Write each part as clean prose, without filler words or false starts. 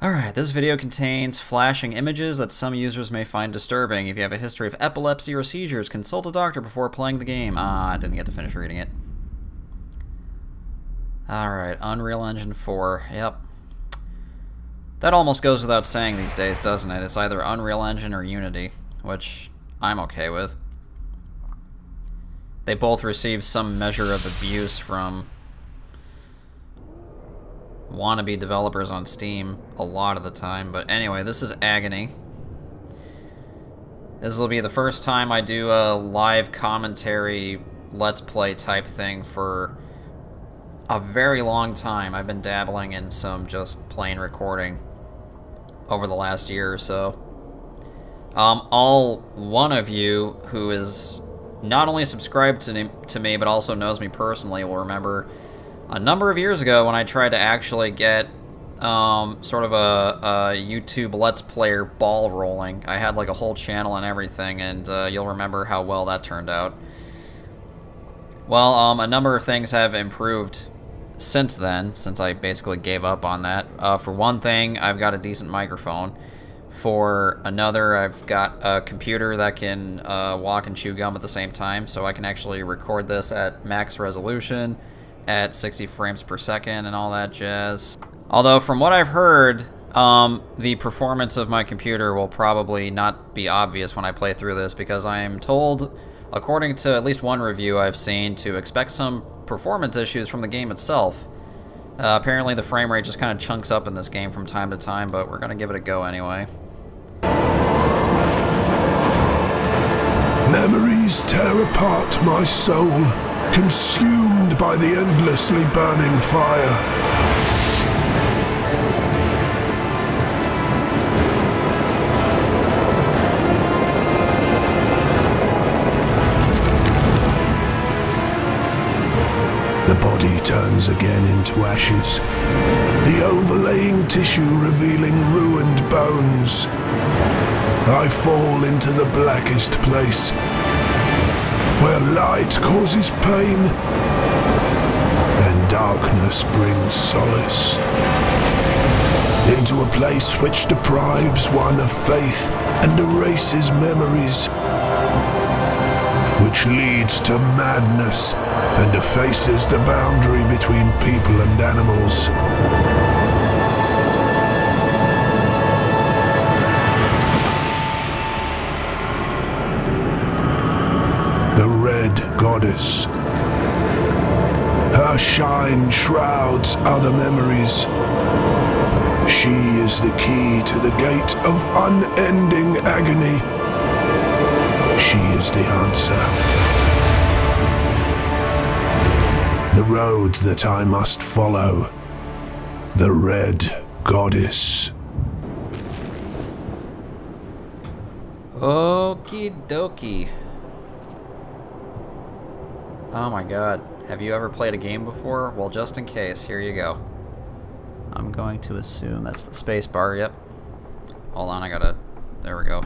Alright, this video contains flashing images that some users may find disturbing. If you have a history of epilepsy or seizures, consult a doctor before playing the game. I didn't get to finish reading it. Alright, Unreal Engine 4. Yep. That almost goes without saying these days, doesn't it? It's either Unreal Engine or Unity, which I'm okay with. They both receive some measure of abuse from wannabe developers on Steam a lot of the time. But anyway, this is Agony. This will be the first time I do a live commentary let's play type thing for a very long time. I've been dabbling in some just plain recording over the last year or so. All one of you who is not only subscribed to me but also knows me personally will remember a number of years ago when I tried to actually get sort of a YouTube Let's Player ball rolling. I had like a whole channel and everything, and you'll remember how well that turned out. Well, a number of things have improved since then, since I basically gave up on that. For one thing, I've got a decent microphone. For another, I've got a computer that can walk and chew gum at the same time, so I can actually record this at max resolution at 60 frames per second and all that jazz. Although from what I've heard, the performance of my computer will probably not be obvious when I play through this, because I am told, according to at least one review I've seen, to expect some performance issues from the game itself. Apparently the frame rate just kind of chunks up in this game from time to time, but we're gonna give it a go anyway. Memories tear apart my soul, consumed by the endlessly burning fire. The body turns again into ashes, the overlaying tissue revealing ruined bones. I fall into the blackest place, where light causes pain and darkness brings solace. Into a place which deprives one of faith and erases memories, which leads to madness and effaces the boundary between people and animals. The Red Goddess. Her shine shrouds other memories. She is the key to the gate of unending agony. She is the answer. The road that I must follow. The Red Goddess. Okie dokie. Oh my god. Have you ever played a game before? Well, just in case, here you go. I'm going to assume that's the space bar, yep. Hold on, there we go.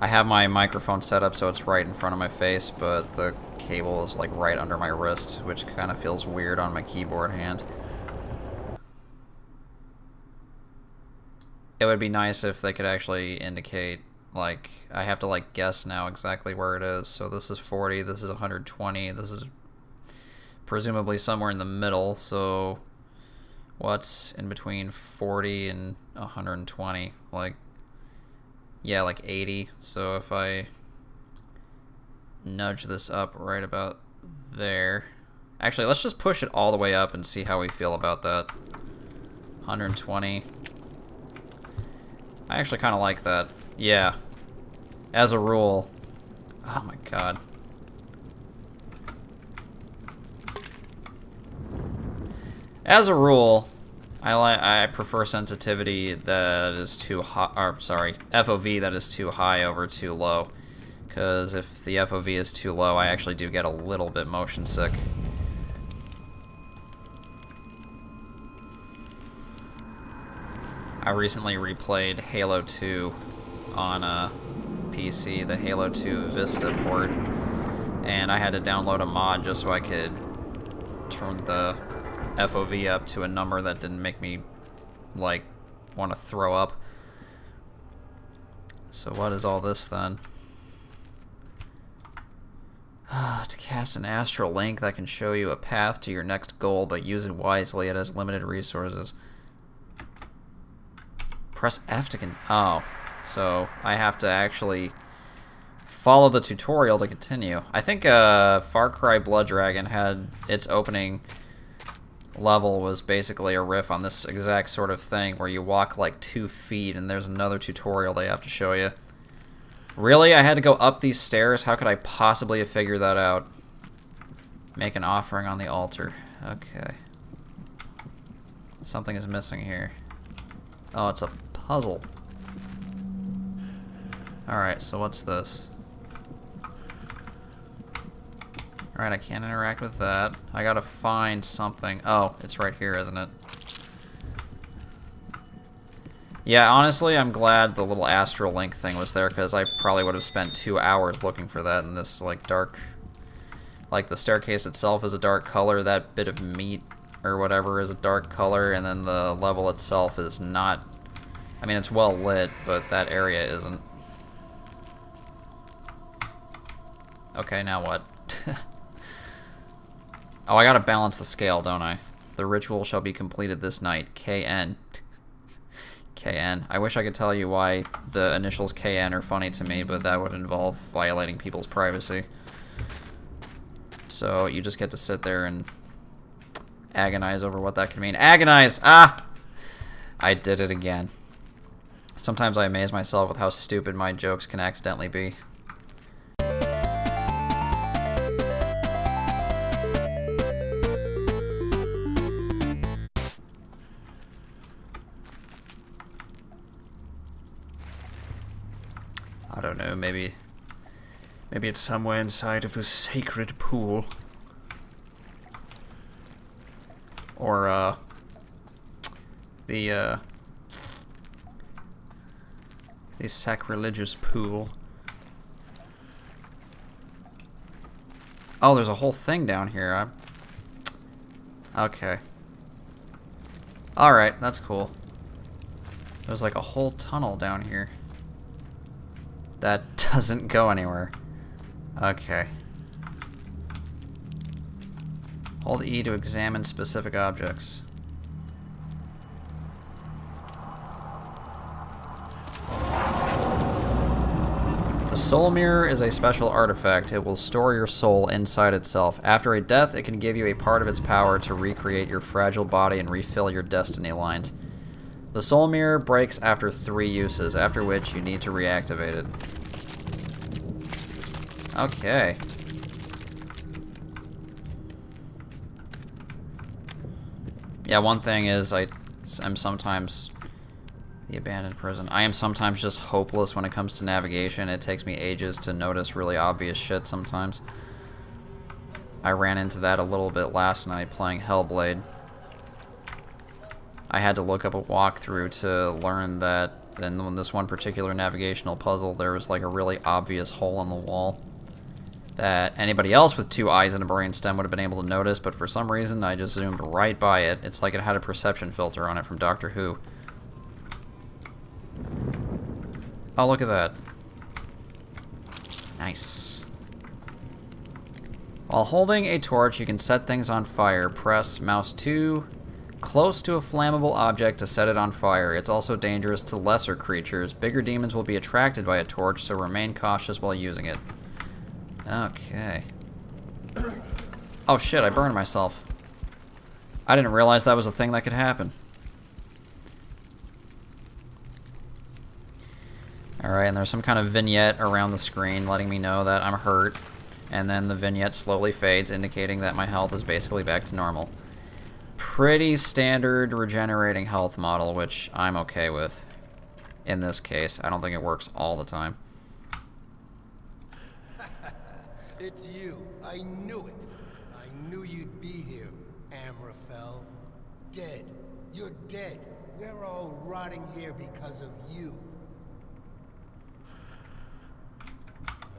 I have my microphone set up so it's right in front of my face, but the cable is like right under my wrist, which kind of feels weird on my keyboard hand. It would be nice if they could actually indicate, like, I have to like guess now exactly where it is. So this is 40, this is 120, this is presumably somewhere in the middle, so what's in between 40 and 120? Like, yeah, like 80. So if I nudge this up right about there. Actually, let's just push it all the way up and see how we feel about that. 120. I actually kind of like that. Yeah. As a rule. Oh my god. As a rule, I prefer sensitivity that is too high, or sorry, FOV that is too high over too low. Because if the FOV is too low, I actually do get a little bit motion sick. I recently replayed Halo 2 on a PC, the Halo 2 Vista port, and I had to download a mod just so I could turn the FOV up to a number that didn't make me, like, want to throw up. So what is all this then? To cast an astral link that can show you a path to your next goal, but use it wisely. It has limited resources. Press F to oh, so I have to actually follow the tutorial to continue. I think Far Cry Blood Dragon had its opening level was basically a riff on this exact sort of thing, where you walk like 2 feet and there's another tutorial they have to show you. Really? I had to go up these stairs? How could I possibly have figured that out? Make an offering on the altar. Okay. Something is missing here. Oh, it's a puzzle. Alright, so what's this? Alright, I can't interact with that. I gotta find something. Oh, it's right here, isn't it? Yeah, honestly, I'm glad the little astral link thing was there, because I probably would have spent 2 hours looking for that in this, like, dark... Like, the staircase itself is a dark color, that bit of meat or whatever is a dark color, and then the level itself is not... I mean, it's well lit, but that area isn't. Okay, now what? Oh, I gotta balance the scale, don't I? The ritual shall be completed this night. KN. KN. I wish I could tell you why the initials KN are funny to me, but that would involve violating people's privacy. So you just get to sit there and agonize over what that could mean. Agonize! Ah! I did it again. Sometimes I amaze myself with how stupid my jokes can accidentally be. I don't know, maybe it's somewhere inside of the sacred pool. Or, the sacrilegious pool. Oh, there's a whole thing down here. Okay. Alright, that's cool. There's like a whole tunnel down here that doesn't go anywhere. Okay. Hold E to examine specific objects. The soul mirror is a special artifact. It will store your soul inside itself. After a death, it can give you a part of its power to recreate your fragile body and refill your destiny lines. The soul mirror breaks after 3 uses, after which you need to reactivate it. Okay. Yeah, one thing is I'm sometimes... The abandoned prison. I am sometimes just hopeless when it comes to navigation. It takes me ages to notice really obvious shit sometimes. I ran into that a little bit last night playing Hellblade. I had to look up a walkthrough to learn that in this one particular navigational puzzle there was like a really obvious hole in the wall that anybody else with 2 eyes and a brainstem would have been able to notice, but for some reason I just zoomed right by it. It's like it had a perception filter on it from Doctor Who. Oh, look at that. Nice. While holding a torch, you can set things on fire. Press mouse 2 close to a flammable object to set it on fire. It's also dangerous to lesser creatures. Bigger demons will be attracted by a torch, so remain cautious while using it. Okay. Oh shit, I burned myself. I didn't realize that was a thing that could happen. Alright, and there's some kind of vignette around the screen letting me know that I'm hurt. And then the vignette slowly fades, indicating that my health is basically back to normal. Pretty standard regenerating health model, which I'm okay with. In this case, I don't think it works all the time. It's you. I knew it. I knew you'd be here, Amraphel. Dead. You're dead. We're all rotting here because of you.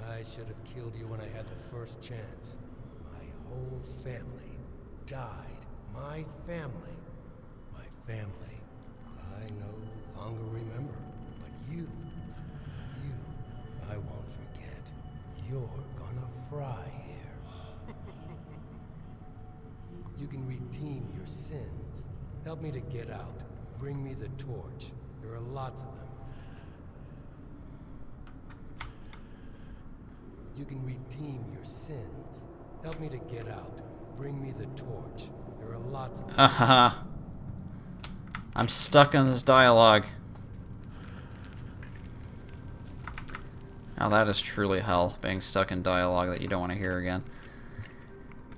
I should have killed you when I had the first chance. My whole family died. My family. My family. I know Help me to get out. Bring me the torch. There are lots of them. You can redeem your sins. Help me to get out. Bring me the torch. There are lots of them. Haha. I'm stuck in this dialogue. Now that is truly hell, being stuck in dialogue that you don't want to hear again.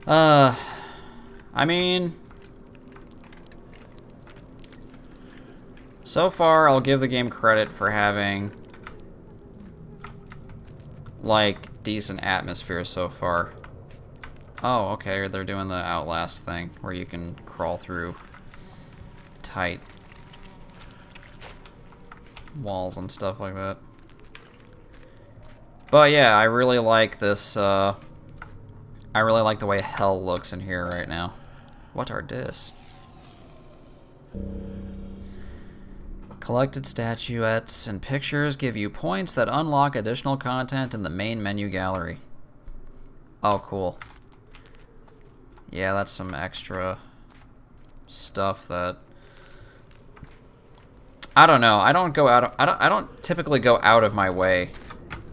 I mean, so far I'll give the game credit for having like decent atmosphere so far. Oh, okay, they're doing the Outlast thing where you can crawl through tight walls and stuff like that. But yeah, I really like this, I really like the way hell looks in here right now. What are this? Collected statuettes and pictures give you points that unlock additional content in the main menu gallery. Oh, cool. Yeah, that's some extra stuff that I don't know. I don't typically go out of my way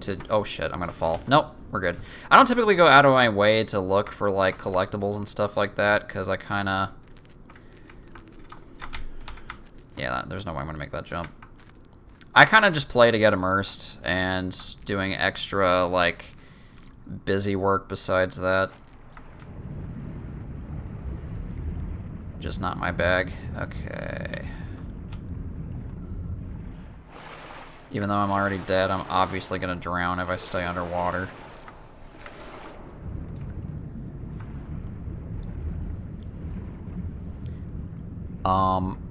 to... Oh shit, I'm gonna fall. Nope, we're good. I don't typically go out of my way to look for like collectibles and stuff like that, because I kind of... Yeah, there's no way I'm gonna make that jump. I kind of just play to get immersed, and doing extra like busy work besides that. Just not my bag. Okay. Even though I'm already dead, I'm obviously gonna drown if I stay underwater.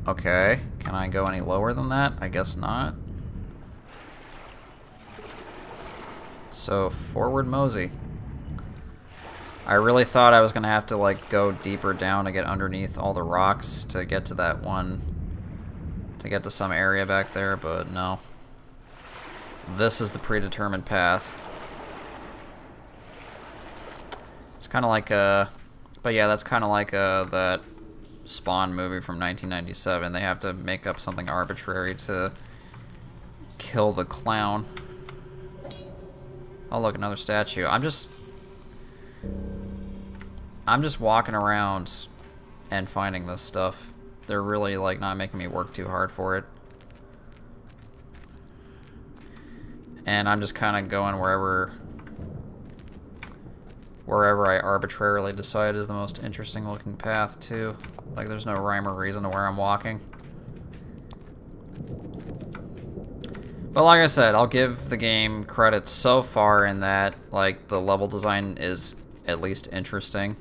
Okay. Can I go any lower than that? I guess not. So, forward mosey. I really thought I was gonna have to, like, go deeper down to get underneath all the rocks to get to that one... to get to some area back there, but no. This is the predetermined path. It's kind of like a... But yeah, that's kind of like that Spawn movie from 1997. They have to make up something arbitrary to kill the clown. Oh look, another statue. I'm just walking around and finding this stuff. They're really like not making me work too hard for it. And I'm just kind of going wherever I arbitrarily decide is the most interesting looking path too. Like there's no rhyme or reason to where I'm walking. But like I said, I'll give the game credit so far in that like the level design is at least interesting.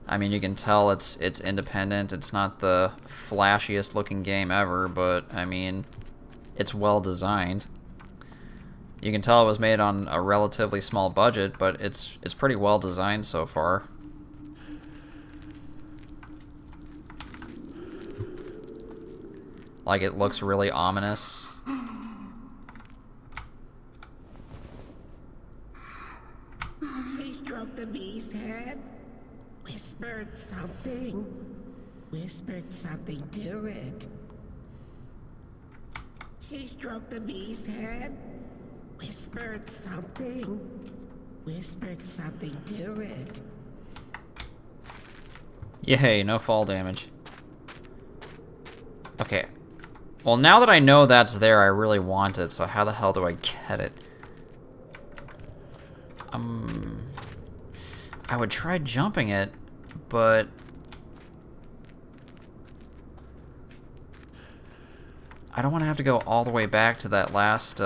I mean, you can tell it's independent. It's not the flashiest looking game ever, but I mean, it's well designed. You can tell it was made on a relatively small budget, but it's pretty well designed so far. Like, it looks really ominous. She stroked the beast's head, whispered something to it. She stroked the beast's head, whispered something to it. Yay, no fall damage. Okay. Well, now that I know that's there, I really want it, so how the hell do I get it? I would try jumping it, but... I don't want to have to go all the way back to that last,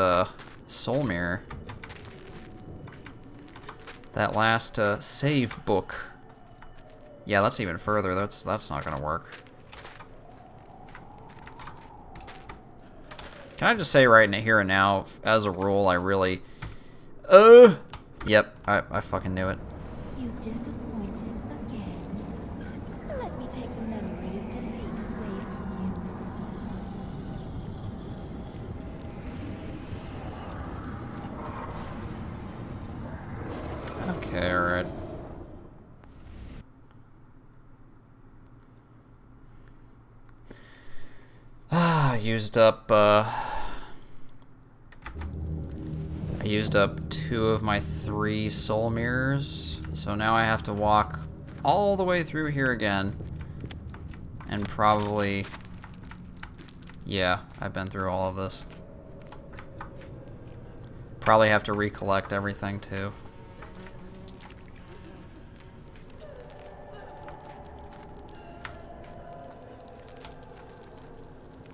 soul mirror. That last, save book. Yeah, that's even further. That's not gonna work. Can I just say right here and now, as a rule, I really... Yep, I fucking knew it. You disappointed again. Let me take the memory of defeat away from you. Okay, alright. I used up 2 of my 3 soul mirrors, so now I have to walk all the way through here again. And probably... Yeah, I've been through all of this. Probably have to recollect everything, too.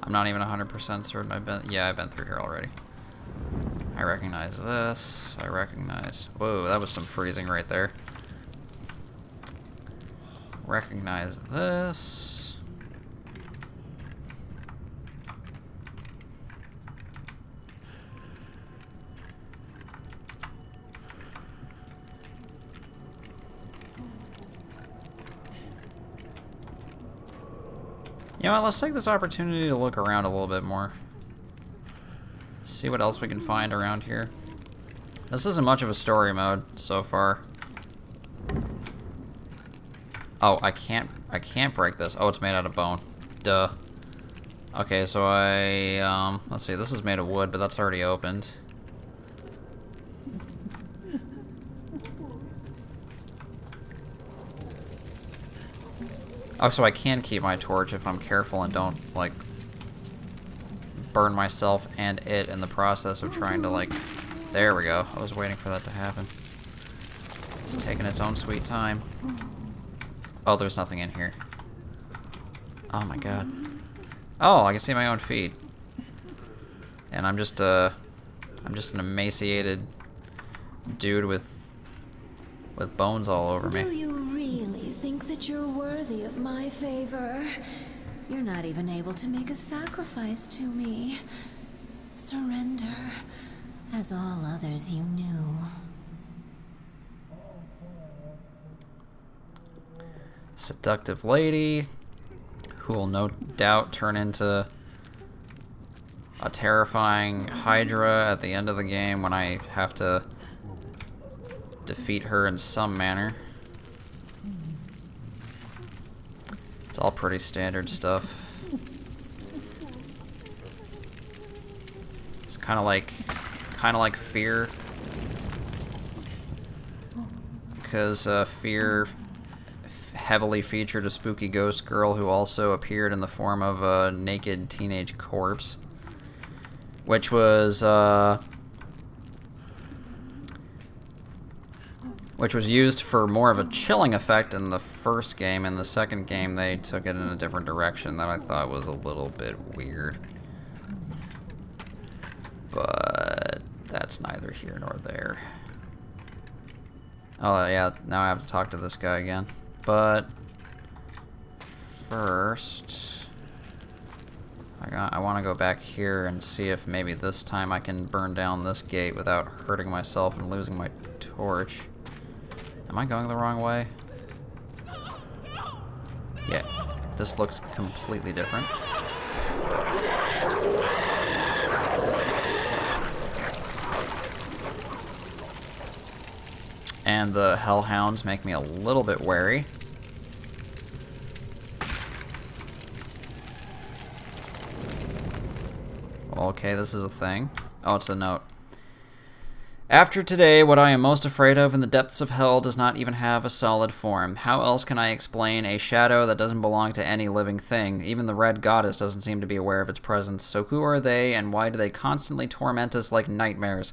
I'm not even 100% certain I've been... Yeah, I've been through here already. I recognize this. I recognize... Whoa, that was some freezing right there. Recognize this. You know what, let's take this opportunity to look around a little bit more. See what else we can find around here. This isn't much of a story mode so far. Oh, I can't break this. Oh, it's made out of bone. Duh. Okay, so let's see, this is made of wood, but that's already opened. Oh, so I can keep my torch if I'm careful and don't, like, burn myself and it in the process of trying to, like... There we go. I was waiting for that to happen. It's taking its own sweet time. Oh, there's nothing in here. Oh my god. Oh, I can see my own feet. And I'm just an emaciated dude with bones all over me. Do you really think that you're worthy of my favor? You're not even able to make a sacrifice to me. Surrender, as all others you knew. Seductive lady, who will no doubt turn into a terrifying Hydra at the end of the game when I have to defeat her in some manner. It's all pretty standard stuff. It's kind of like Fear, because Fear heavily featured a spooky ghost girl who also appeared in the form of a naked teenage corpse, which was used for more of a chilling effect in the first game. In the second game, they took it in a different direction that I thought was a little bit weird. But that's neither here nor there. Oh yeah, now I have to talk to this guy again. But first, I want to go back here and see if maybe this time I can burn down this gate without hurting myself and losing my torch. Am I going the wrong way? Yeah, this looks completely different. And the hellhounds make me a little bit wary. Okay, this is a thing. Oh, it's a note. After today, what I am most afraid of in the depths of hell does not even have a solid form. How else can I explain a shadow that doesn't belong to any living thing? Even the Red Goddess doesn't seem to be aware of its presence. So who are they, and why do they constantly torment us like nightmares?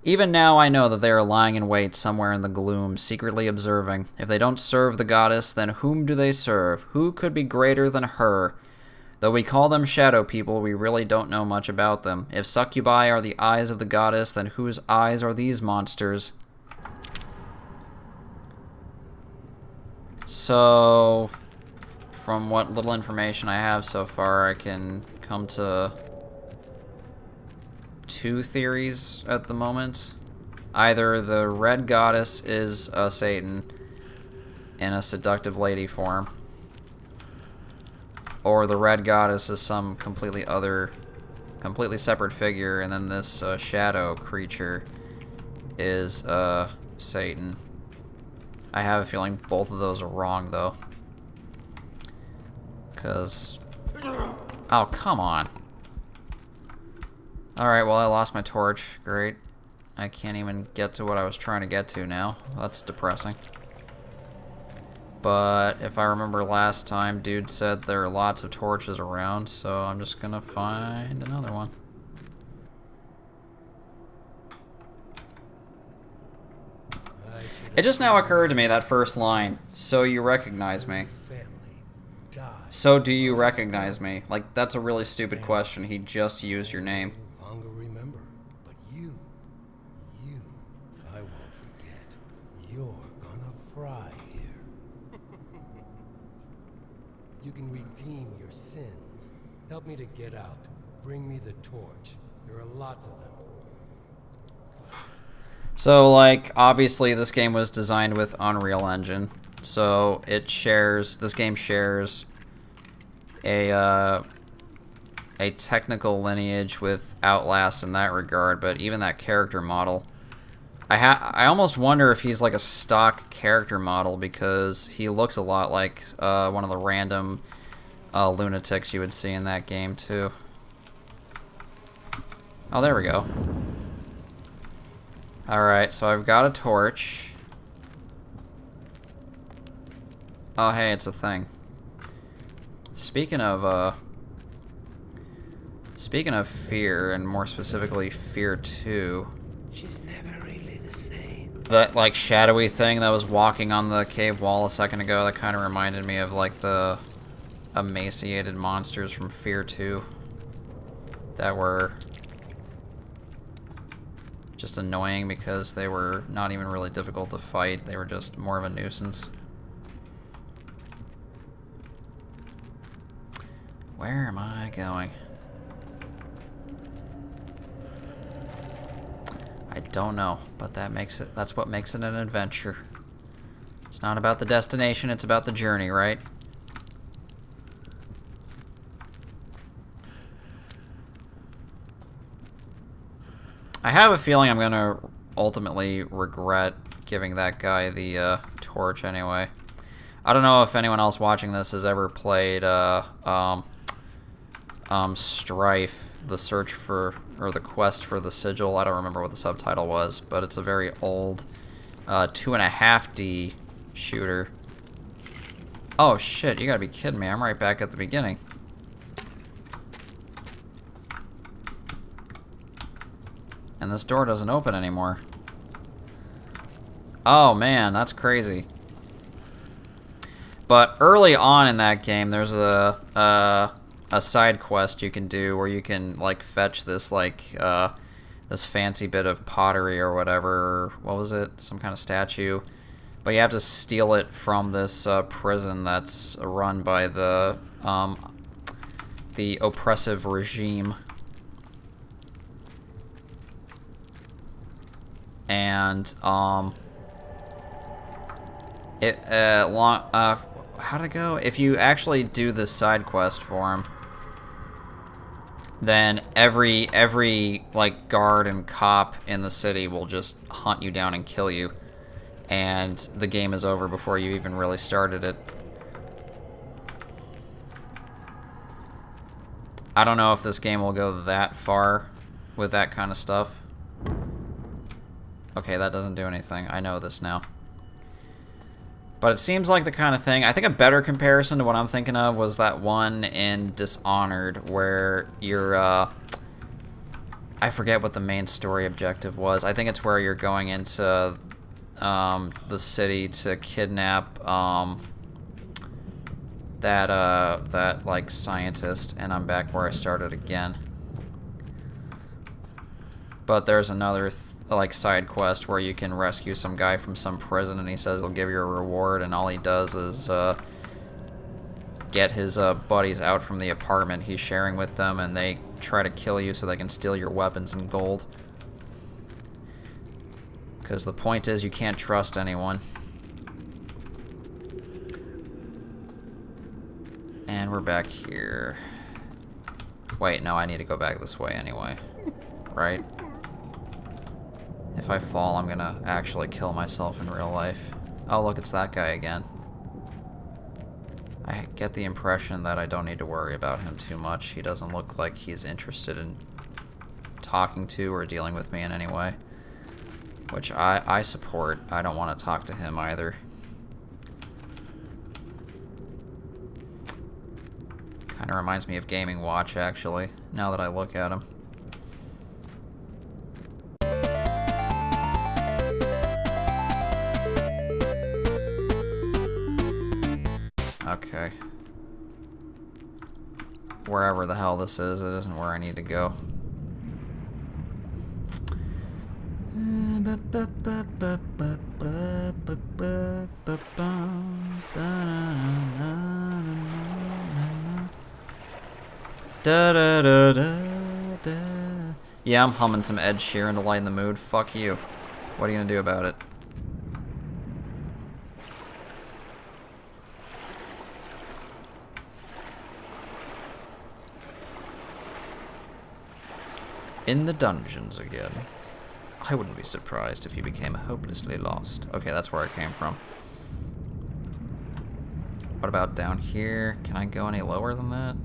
Even now I know that they are lying in wait somewhere in the gloom, secretly observing. If they don't serve the goddess, then whom do they serve? Who could be greater than her? Though we call them shadow people, we really don't know much about them. If succubi are the eyes of the goddess, then whose eyes are these monsters? So, from what little information I have so far, I can come to 2 theories at the moment. Either the Red Goddess is a Satan in a seductive lady form, or the Red Goddess is some completely separate figure, and then this shadow creature is Satan. I have a feeling both of those are wrong, though. Because... Oh, come on. Alright, well I lost my torch. Great. I can't even get to what I was trying to get to now. That's depressing. But if I remember last time, dude said there are lots of torches around, so I'm just gonna find another one. It just now occurred to me, that first line. So you recognize me. So do you recognize me? Like, that's a really stupid question. He just used your name. Longer remember, but you, I won't forget. You're gonna fry here. You can redeem your sins. Help me to get out. Bring me the torch. There are lots of them. So, like, obviously this game was designed with Unreal Engine. So this game shares a technical lineage with Outlast in that regard, but even that character model, I almost wonder if he's like a stock character model, because he looks a lot like one of the random lunatics you would see in that game too. Oh, there we go. Alright, so I've got a torch. Oh, hey, it's a thing. Speaking of fear, and more specifically Fear 2. She's never really the same. That, like, shadowy thing that was walking on the cave wall a second ago, that kind of reminded me of, like, the emaciated monsters from Fear 2. That were just annoying because they were not even really difficult to fight. They were just more of a nuisance. Where am I going? I don't know, but that's what makes it an adventure. It's not about the destination, it's about the journey, right? I have a feeling I'm gonna ultimately regret giving that guy the torch anyway. I don't know if anyone else watching this has ever played Strife, the search for, or the quest for the sigil. I don't remember what the subtitle was, but it's a very old 2.5D shooter. Oh shit, you gotta be kidding me, I'm right back at the beginning. And this door doesn't open anymore. Oh man, that's crazy. But early on in that game, there's a side quest you can do where you can, like, fetch this, like, this fancy bit of pottery or whatever. What was it? Some kind of statue. But you have to steal it from this prison that's run by the oppressive regime. And how'd it go? If you actually do this side quest for him, then every like guard and cop in the city will just hunt you down and kill you, and the game is over before you even really started it. I don't know if this game will go that far with that kind of stuff. Okay, that doesn't do anything. I know this now. But it seems like the kind of thing... I think a better comparison to what I'm thinking of was that one in Dishonored where you're... I forget what the main story objective was. I think it's where you're going into the city to kidnap that like scientist, and I'm back where I started again. But there's another like side quest where you can rescue some guy from some prison, and he says he'll give you a reward, and all he does is get his buddies out from the apartment he's sharing with them, and they try to kill you so they can steal your weapons and gold. Because the point is, you can't trust anyone. And we're back here. Wait, no, I need to go back this way anyway. Right? If I fall, I'm gonna actually kill myself in real life. Oh, look, it's that guy again. I get the impression that I don't need to worry about him too much. He doesn't look like he's interested in talking to or dealing with me in any way. Which I support. I don't want to talk to him either. Kind of reminds me of Gaming Watch, actually, now that I look at him. Okay. Wherever the hell this is, it isn't where I need to go. Yeah, I'm humming some Ed Sheeran to lighten the mood. Fuck you. What are you gonna do about it? In the dungeons again. I wouldn't be surprised if you became hopelessly lost. Okay, that's where I came from. What about down here? Can I go any lower than that?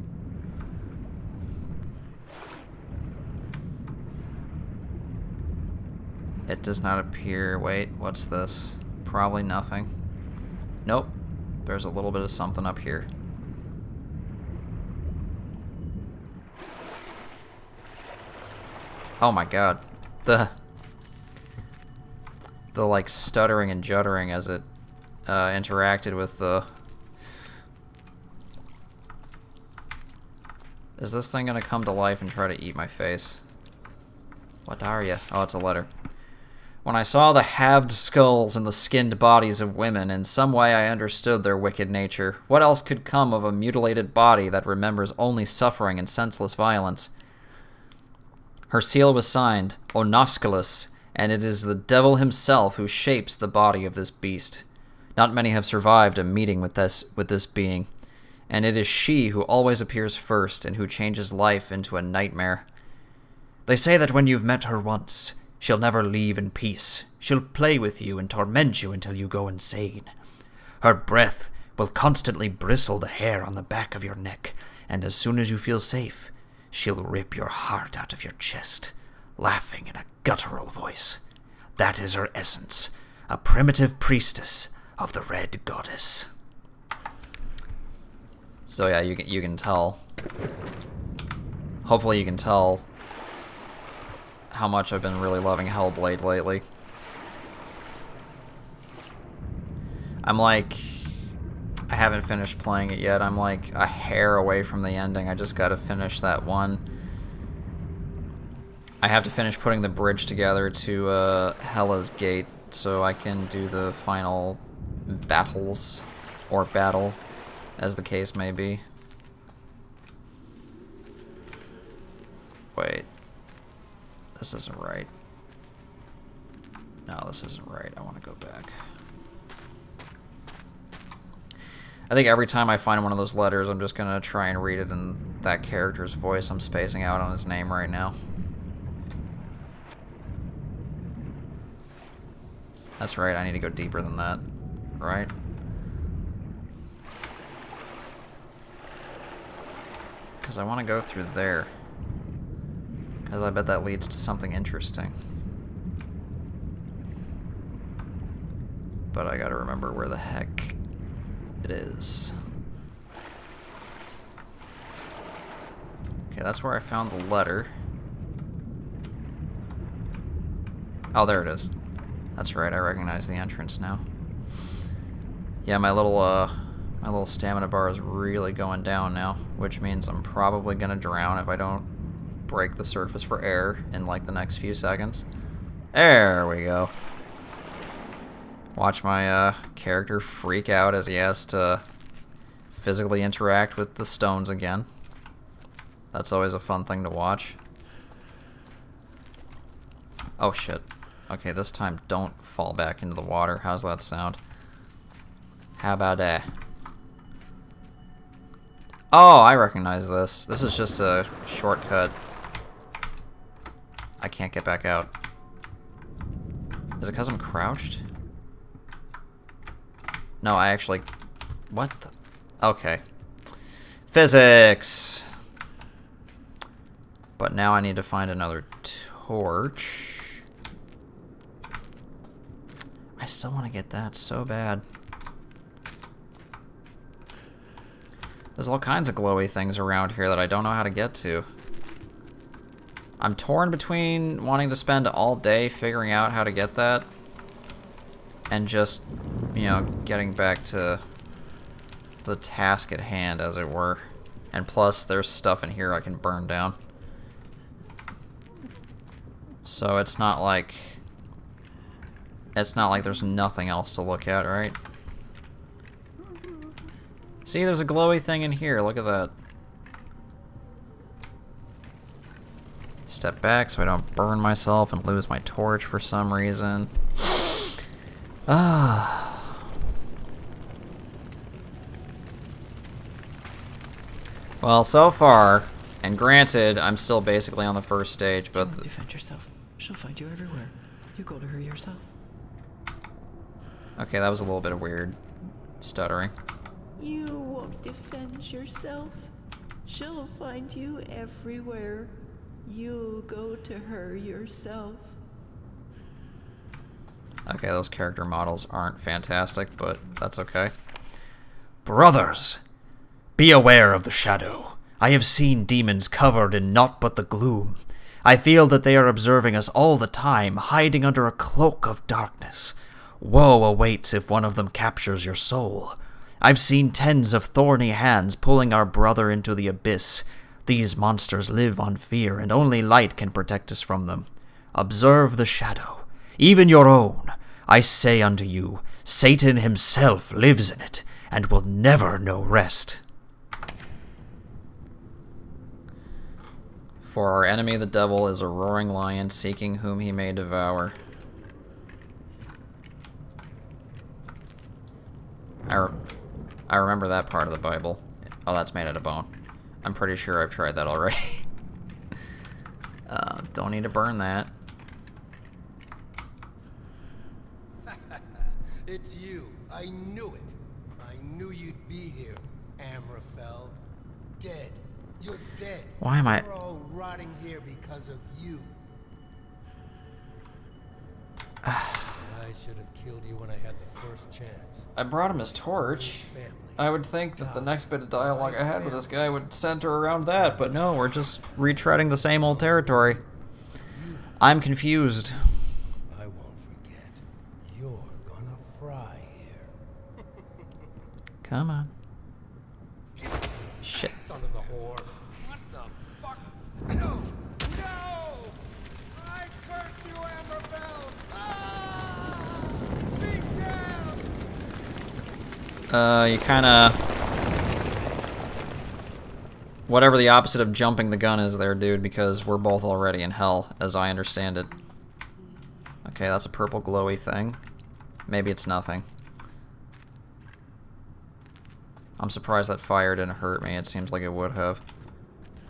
It does not appear. Wait, what's this? Probably nothing. Nope. There's a little bit of something up here. Oh my god. The like stuttering and juddering as it interacted with the... Is this thing gonna come to life and try to eat my face? What are you? Oh, it's a letter. When I saw the halved skulls and the skinned bodies of women, in some way I understood their wicked nature. What else could come of a mutilated body that remembers only suffering and senseless violence? Her seal was signed, Onosculus, and it is the devil himself who shapes the body of this beast. Not many have survived a meeting with this being, and it is she who always appears first and who changes life into a nightmare. They say that when you've met her once, she'll never leave in peace. She'll play with you and torment you until you go insane. Her breath will constantly bristle the hair on the back of your neck, and as soon as you feel safe, she'll rip your heart out of your chest, laughing in a guttural voice. That is her essence, a primitive priestess of the Red Goddess. So yeah, you can tell. Hopefully you can tell how much I've been really loving Hellblade lately. I'm like... I haven't finished playing it yet. I'm like a hair away from the ending. I just gotta finish that one. I have to finish putting the bridge together to Hela's Gate so I can do the final battles, or battle, as the case may be. Wait. This isn't right. No, this isn't right. I want to go back. I think every time I find one of those letters, I'm just gonna try and read it in that character's voice. I'm spacing out on his name right now. That's right, I need to go deeper than that, right? Because I want to go through there. Because I bet that leads to something interesting. But I gotta remember where the heck it is. Okay, that's where I found the letter. Oh, there it is. That's right, I recognize the entrance now. Yeah, my little stamina bar is really going down now, which means I'm probably gonna drown if I don't break the surface for air in like the next few seconds. There we go. Watch my character freak out as he has to physically interact with the stones again. That's always a fun thing to watch. Oh shit. Okay, this time don't fall back into the water. How's that sound? How about that? Oh, I recognize this. This is just a shortcut. I can't get back out. Is it because I'm crouched? No, I actually... What the... Okay. Physics! But now I need to find another torch. I still want to get that so bad. There's all kinds of glowy things around here that I don't know how to get to. I'm torn between wanting to spend all day figuring out how to get that and just, you know, getting back to the task at hand, as it were. And plus, there's stuff in here I can burn down. So it's not like there's nothing else to look at, right? See, there's a glowy thing in here. Look at that. Step back so I don't burn myself and lose my torch for some reason. Ah. Well, so far, and granted, I'm still basically on the first stage, but... Don't defend yourself. She'll find you everywhere. You go to her yourself. Okay, that was a little bit of weird stuttering. You won't defend yourself. She'll find you everywhere. You'll go to her yourself. Okay, those character models aren't fantastic, but that's okay. Brothers, be aware of the shadow. I have seen demons covered in naught but the gloom. I feel that they are observing us all the time, hiding under a cloak of darkness. Woe awaits if one of them captures your soul. I've seen tens of thorny hands pulling our brother into the abyss. These monsters live on fear, and only light can protect us from them. Observe the shadow, even your own. I say unto you, Satan himself lives in it, and will never know rest. For our enemy the devil is a roaring lion seeking whom he may devour. I remember that part of the Bible. Oh, that's made out of bone. I'm pretty sure I've tried that already. Don't need to burn that. It's you. I knew it. I knew you'd be here, Amraphel. Dead. You're dead. Why am I... We're all rotting here because of you. I should have killed you when I had the first chance. I brought him his torch. I would think that the next bit of dialogue I had with this guy would center around that, but no, we're just retreading the same old territory. I'm confused. I won't forget. You're gonna fry here. Come on. Shit. Son of the whore. What the fuck? No! No! I curse you, Amberfell! Ah! Be down! You kinda... Whatever the opposite of jumping the gun is there, dude, because we're both already in hell, as I understand it. Okay, that's a purple glowy thing. Maybe it's nothing. I'm surprised that fire didn't hurt me. It seems like it would have.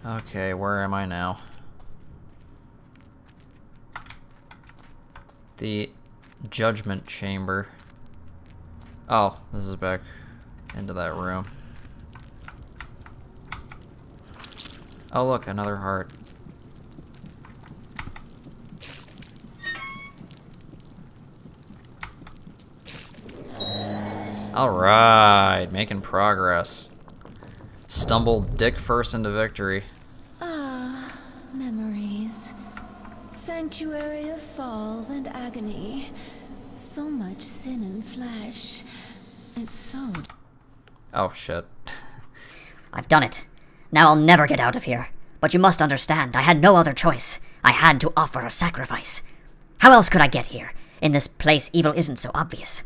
Okay, where am I now? The Judgment Chamber. Oh, this is back into that room. Oh look, another heart. Alright, making progress. Stumbled dick first into victory. Ah, memories. Sanctuary of falls and agony. So much sin and flesh. It's so... Oh shit. I've done it. Now I'll never get out of here. But you must understand, I had no other choice. I had to offer a sacrifice. How else could I get here? In this place, evil isn't so obvious.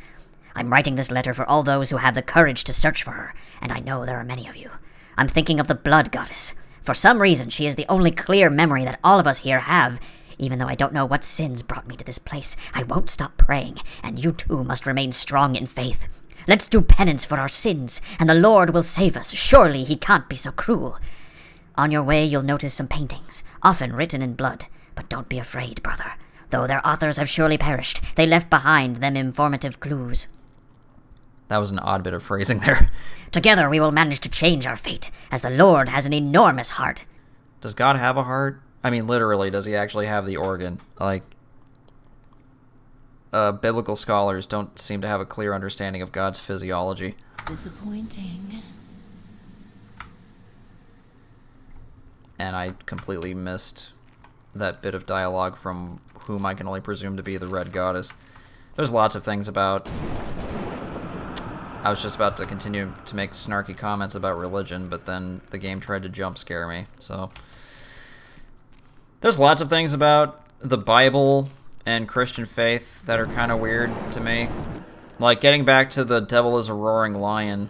I'm writing this letter for all those who have the courage to search for her, and I know there are many of you. I'm thinking of the Blood Goddess. For some reason, she is the only clear memory that all of us here have. Even though I don't know what sins brought me to this place, I won't stop praying, and you too must remain strong in faith. Let's do penance for our sins, and the Lord will save us. Surely he can't be so cruel. On your way, you'll notice some paintings, often written in blood. But don't be afraid, brother. Though their authors have surely perished, they left behind them informative clues. That was an odd bit of phrasing there. Together we will manage to change our fate, as the Lord has an enormous heart. Does God have a heart? I mean, literally, does he actually have the organ? Like, biblical scholars don't seem to have a clear understanding of God's physiology. Disappointing. And I completely missed that bit of dialogue from whom I can only presume to be the Red Goddess. There's lots of things about... I was just about to continue to make snarky comments about religion, but then the game tried to jump scare me, so... There's lots of things about the Bible and Christian faith that are kind of weird to me. Like, getting back to the devil is a roaring lion.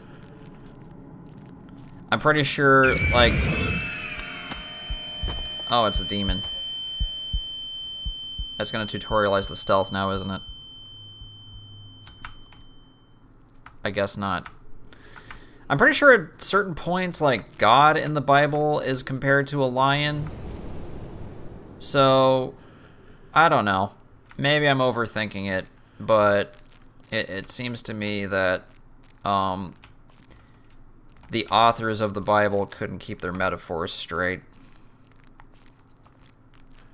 I'm pretty sure, like... Oh, it's a demon. That's gonna tutorialize the stealth now, isn't it? I guess not. I'm pretty sure at certain points, like, God in the Bible is compared to a lion. So, I don't know. Maybe I'm overthinking it, but it seems to me that the authors of the Bible couldn't keep their metaphors straight.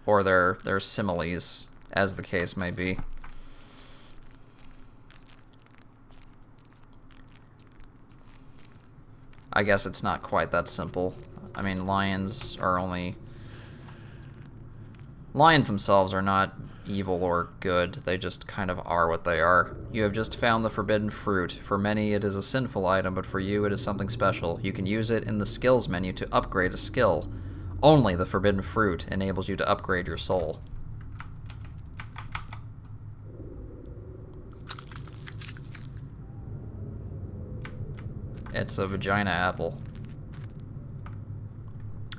Or their similes, as the case may be. I guess it's not quite that simple. I mean, lions themselves are not evil or good. They just kind of are what they are. You have just found the forbidden fruit. For many, it is a sinful item, but for you, it is something special. You can use it in the skills menu to upgrade a skill. Only the forbidden fruit enables you to upgrade your soul. It's a vagina apple.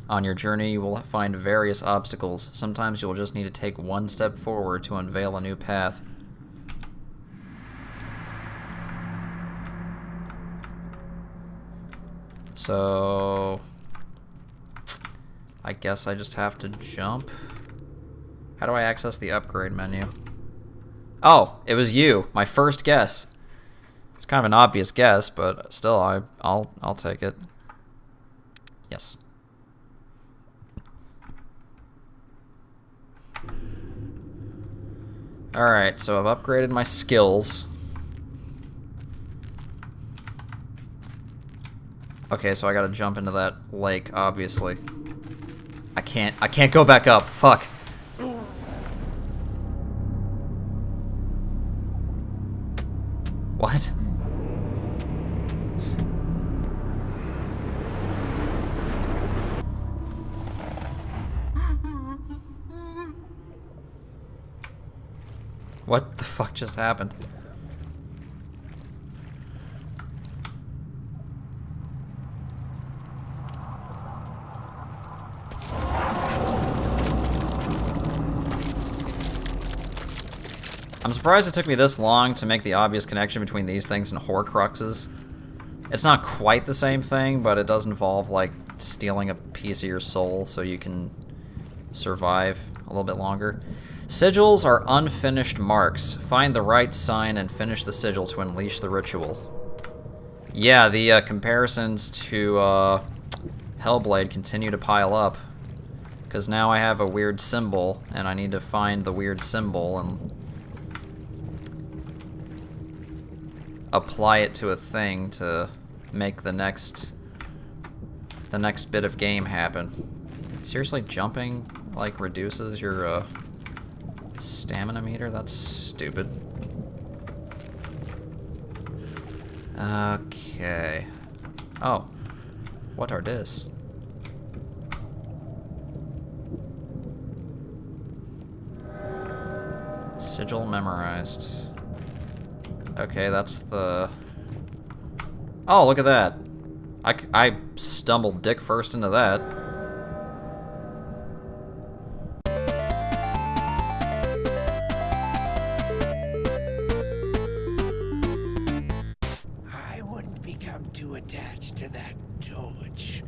On your journey, you will find various obstacles. Sometimes you will just need to take one step forward to unveil a new path. So... I guess I just have to jump. How do I access the upgrade menu? Oh, it was you. My first guess. It's kind of an obvious guess, but still, I'll take it. Yes. Alright, so I've upgraded my skills. Okay, so I gotta jump into that lake, obviously. I can't go back up. Fuck. What? What the fuck just happened? I'm surprised it took me this long to make the obvious connection between these things and Horcruxes. It's not quite the same thing, but it does involve, like, stealing a piece of your soul so you can survive a little bit longer. Sigils are unfinished marks. Find the right sign and finish the sigil to unleash the ritual. Yeah, the comparisons to Hellblade continue to pile up. Because now I have a weird symbol, and I need to find the weird symbol and apply it to a thing to make the next bit of game happen. Seriously, jumping like reduces your stamina meter? That's stupid. Okay. Oh. What are this? Sigil memorized. Okay, that's the... Oh, look at that. I stumbled dick first into that. I wouldn't become too attached to that torch.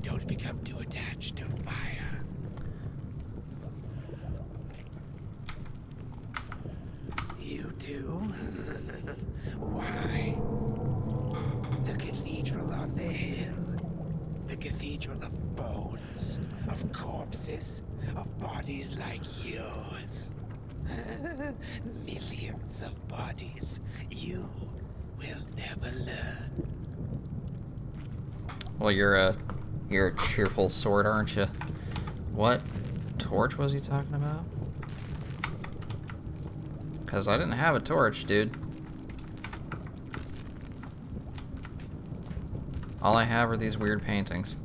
Don't become too attached to fire. You too? Why? The cathedral on the hill. The cathedral of bones, of corpses, of bodies like yours. Millions of bodies. You will never learn. Well, you're a cheerful sword, aren't you? What torch was he talking about? Because I didn't have a torch, dude. All I have are these weird paintings.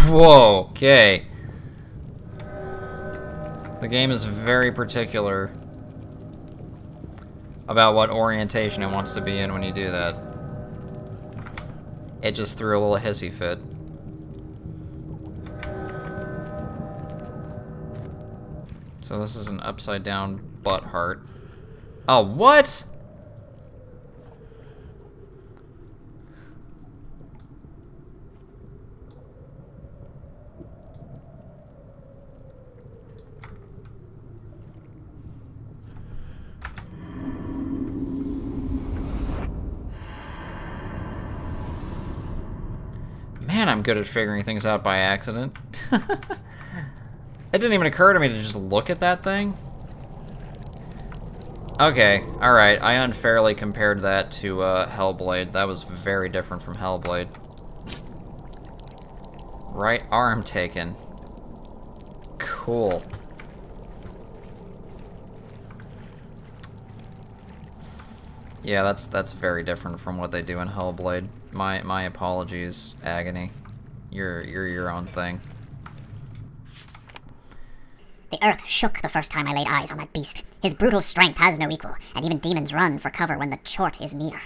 Whoa, okay. The game is very particular about what orientation it wants to be in when you do that. It just threw a little hissy fit. So this is an upside down butt heart. Oh, what? Man, I'm good at figuring things out by accident. It didn't even occur to me to just look at that thing. Okay, alright, I unfairly compared that to Hellblade. That was very different from Hellblade. Right arm taken. Cool. Yeah, that's very different from what they do in Hellblade. My apologies, Agony. You're your own thing. The earth shook the first time I laid eyes on that beast. His brutal strength has no equal, and even demons run for cover when the chort is near.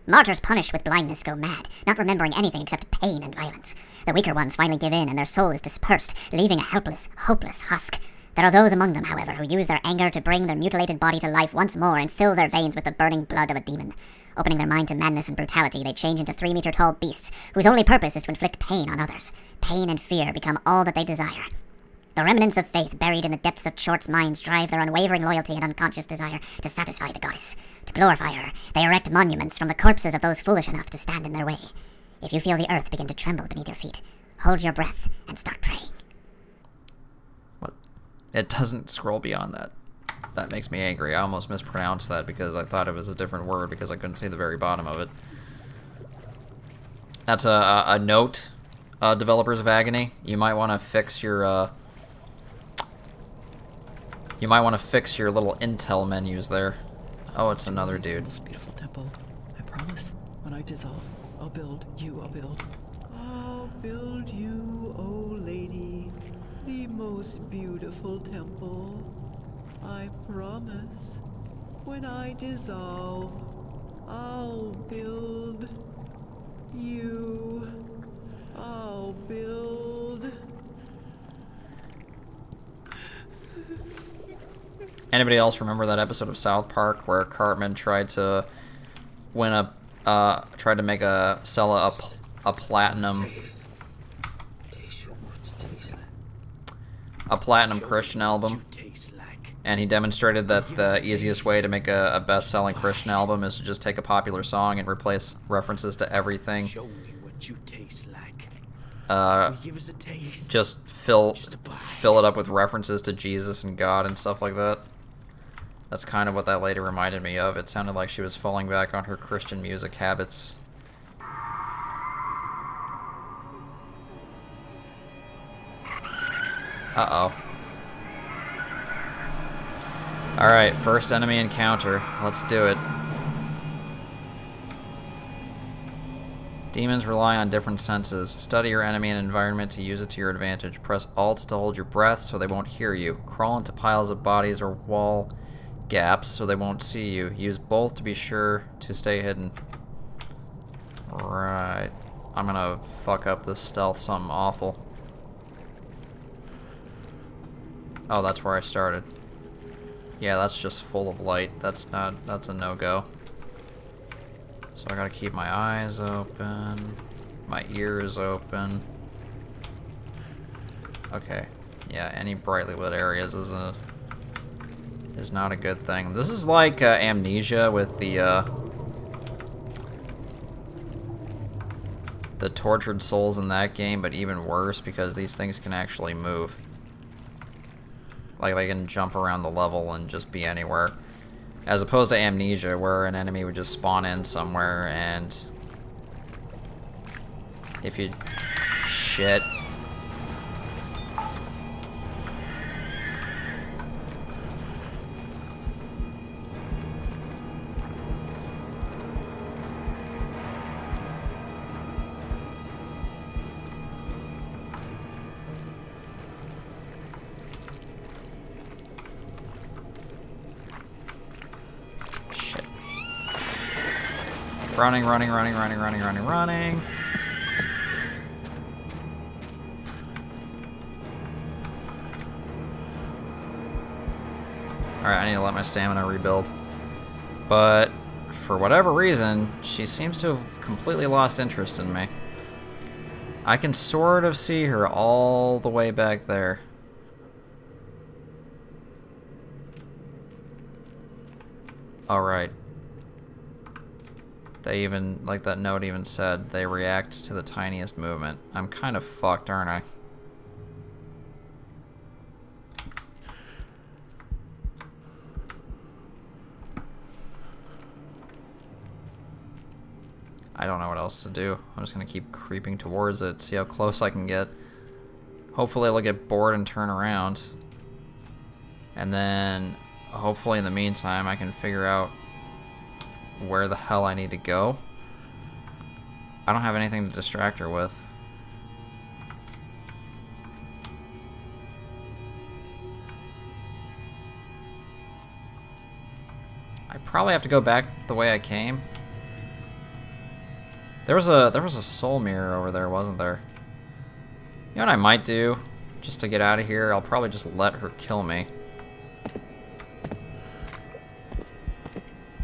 Martyrs punished with blindness go mad, not remembering anything except pain and violence. The weaker ones finally give in, and their soul is dispersed, leaving a helpless, hopeless husk. There are those among them, however, who use their anger to bring their mutilated body to life once more and fill their veins with the burning blood of a demon. Opening their mind to madness and brutality, they change into 3-meter-tall beasts, whose only purpose is to inflict pain on others. Pain and fear become all that they desire. The remnants of faith buried in the depths of Chort's minds drive their unwavering loyalty and unconscious desire to satisfy the goddess. To glorify her, they erect monuments from the corpses of those foolish enough to stand in their way. If you feel the earth begin to tremble beneath your feet, hold your breath and start praying. What? It doesn't scroll beyond that. That makes me angry. I almost mispronounced that because I thought it was a different word because I couldn't see the very bottom of it. That's a note, developers of Agony. You might want to fix your little intel menus there. Oh, it's another dude. This beautiful temple. I promise. When I dissolve, I'll build you. I'll build. I'll build you, oh lady, the most beautiful temple. I promise. When I dissolve, I'll build you. I'll build. Anybody else remember that episode of South Park where Cartman tried to win tried to sell a platinum Christian album, and he demonstrated that the easiest way to make a best-selling Christian album is to just take a popular song and replace references to everything. Show me what you taste like. Give us a taste. Just fill it up with references to Jesus and God and stuff like that. That's kind of what that lady reminded me of. It sounded like she was falling back on her Christian music habits. Uh-oh. Alright, first enemy encounter. Let's do it. Demons rely on different senses. Study your enemy and environment to use it to your advantage. Press Alt to hold your breath so they won't hear you. Crawl into piles of bodies or wall gaps so they won't see you. Use both to be sure to stay hidden. Right. I'm gonna fuck up this stealth something awful. Oh, that's where I started. Yeah, that's just full of light. That's a no-go. So I gotta keep my eyes open, my ears open. Okay. Yeah, any brightly lit areas is not a good thing. This is like Amnesia with the the tortured souls in that game, but even worse because these things can actually move. Like, they can jump around the level and just be anywhere. As opposed to Amnesia, where an enemy would just spawn in somewhere and... if you... shit. Running. Alright, I need to let my stamina rebuild. But, for whatever reason, she seems to have completely lost interest in me. I can sort of see her all the way back there. Alright. They even, like that note even said, they react to the tiniest movement. I'm kind of fucked, aren't I? I don't know what else to do. I'm just gonna keep creeping towards it, see how close I can get. Hopefully I'll get bored and turn around. And then, hopefully in the meantime, I can figure out where the hell I need to go. I don't have anything to distract her with. I probably have to go back the way I came. There was a soul mirror over there, wasn't there? You know what I might do? Just to get out of here, I'll probably just let her kill me.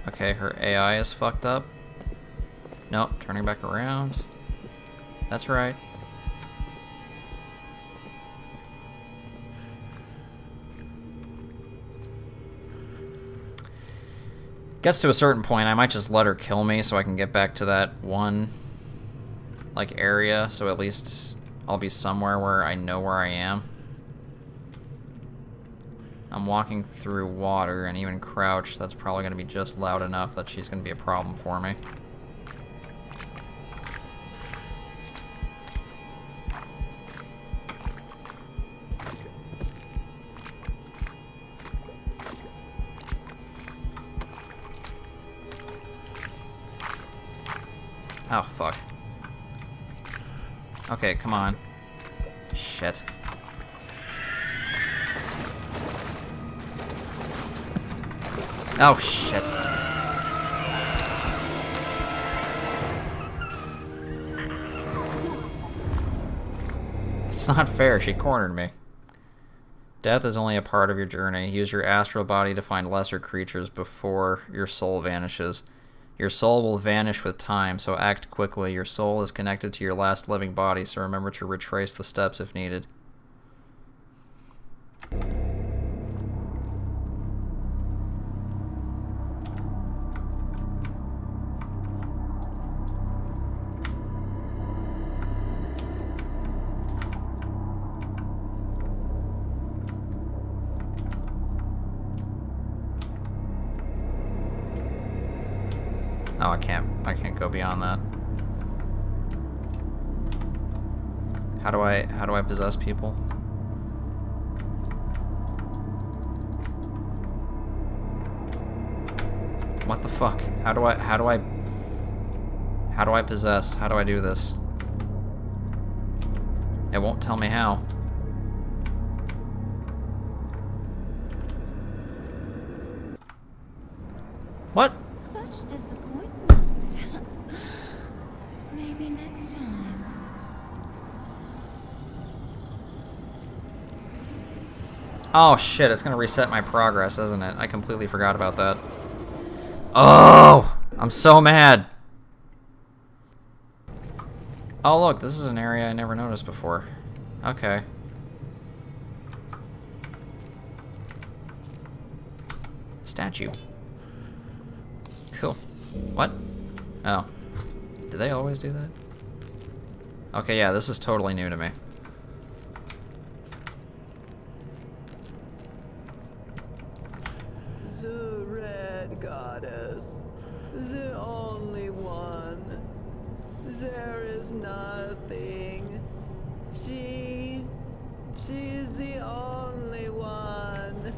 Okay, her AI is fucked up. Nope, turning back around. That's right. Gets to a certain point, I might just let her kill me so I can get back to that one, like, area, so at least I'll be somewhere where I know where I am. I'm walking through water, and even crouched, that's probably going to be just loud enough that she's going to be a problem for me. Oh, fuck. Okay, come on. Shit. Oh, shit. It's not fair, she cornered me. Death is only a part of your journey. Use your astral body to find lesser creatures before your soul vanishes. Your soul will vanish with time, so act quickly. Your soul is connected to your last living body, so remember to retrace the steps if needed. Oh, I can't go beyond that. How do I possess people? What the fuck? How do I possess? How do I do this? It won't tell me how. What? Such disappointment. Maybe next time. Oh shit, it's gonna reset my progress, isn't it? I completely forgot about that. Oh! I'm so mad! Oh look, this is an area I never noticed before. Okay. Statue. Cool. What? Oh. Do they always do that? Okay, yeah, this is totally new to me. The red goddess, the only one. There is nothing. She's the only one.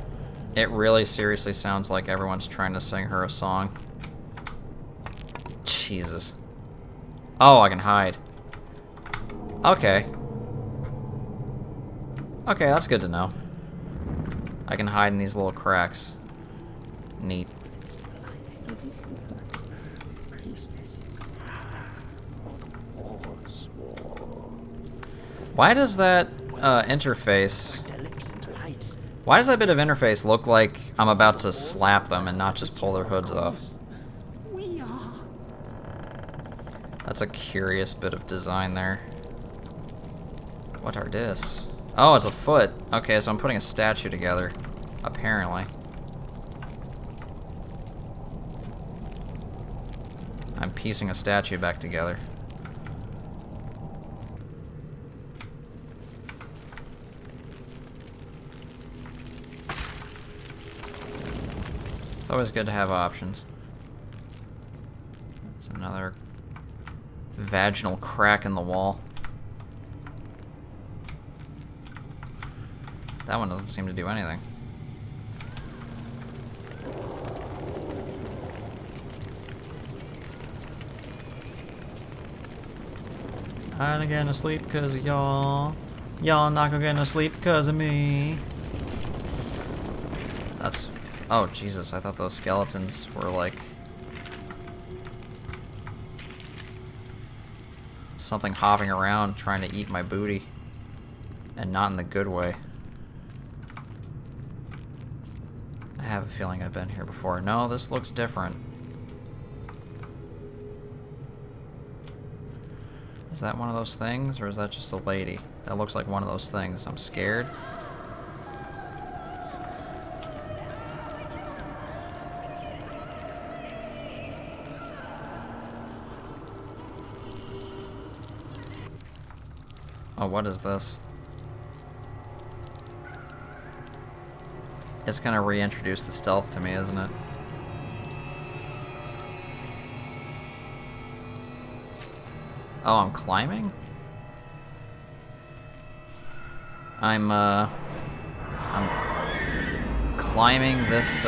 It really seriously sounds like everyone's trying to sing her a song. Jesus. Oh, I can hide. Okay. Okay, that's good to know. I can hide in these little cracks. Neat. Why does that interface... Why does that bit of interface look like I'm about to slap them and not just pull their hoods off? That's a curious bit of design there. What are this? Oh, it's a foot. Okay, so I'm putting a statue together. Apparently. I'm piecing a statue back together. It's always good to have options. There's another vaginal crack in the wall. That one doesn't seem to do anything. I ain't gonna sleep cause of y'all. Y'all not gonna sleep cause of me. That's... Oh, Jesus, I thought those skeletons were like... something hopping around trying to eat my booty. And not in the good way. I have a feeling I've been here before. No, this looks different. Is that one of those things, or is that just a lady? That looks like one of those things. I'm scared. Oh, what is this? It's gonna reintroduce the stealth to me, isn't it? Oh, I'm climbing? I'm climbing this,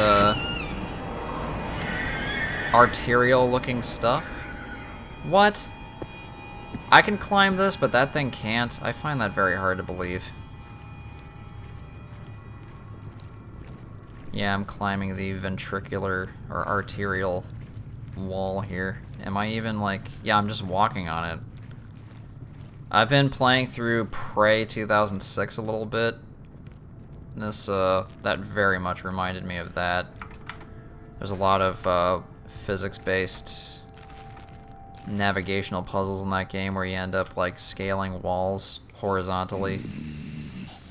arterial-looking stuff? What? I can climb this, but that thing can't. I find that very hard to believe. Yeah, I'm climbing the ventricular or arterial wall here. Am I even like... Yeah, I'm just walking on it. I've been playing through Prey 2006 a little bit. This, that very much reminded me of that. There's a lot of, physics-based navigational puzzles in that game where you end up, like, scaling walls horizontally.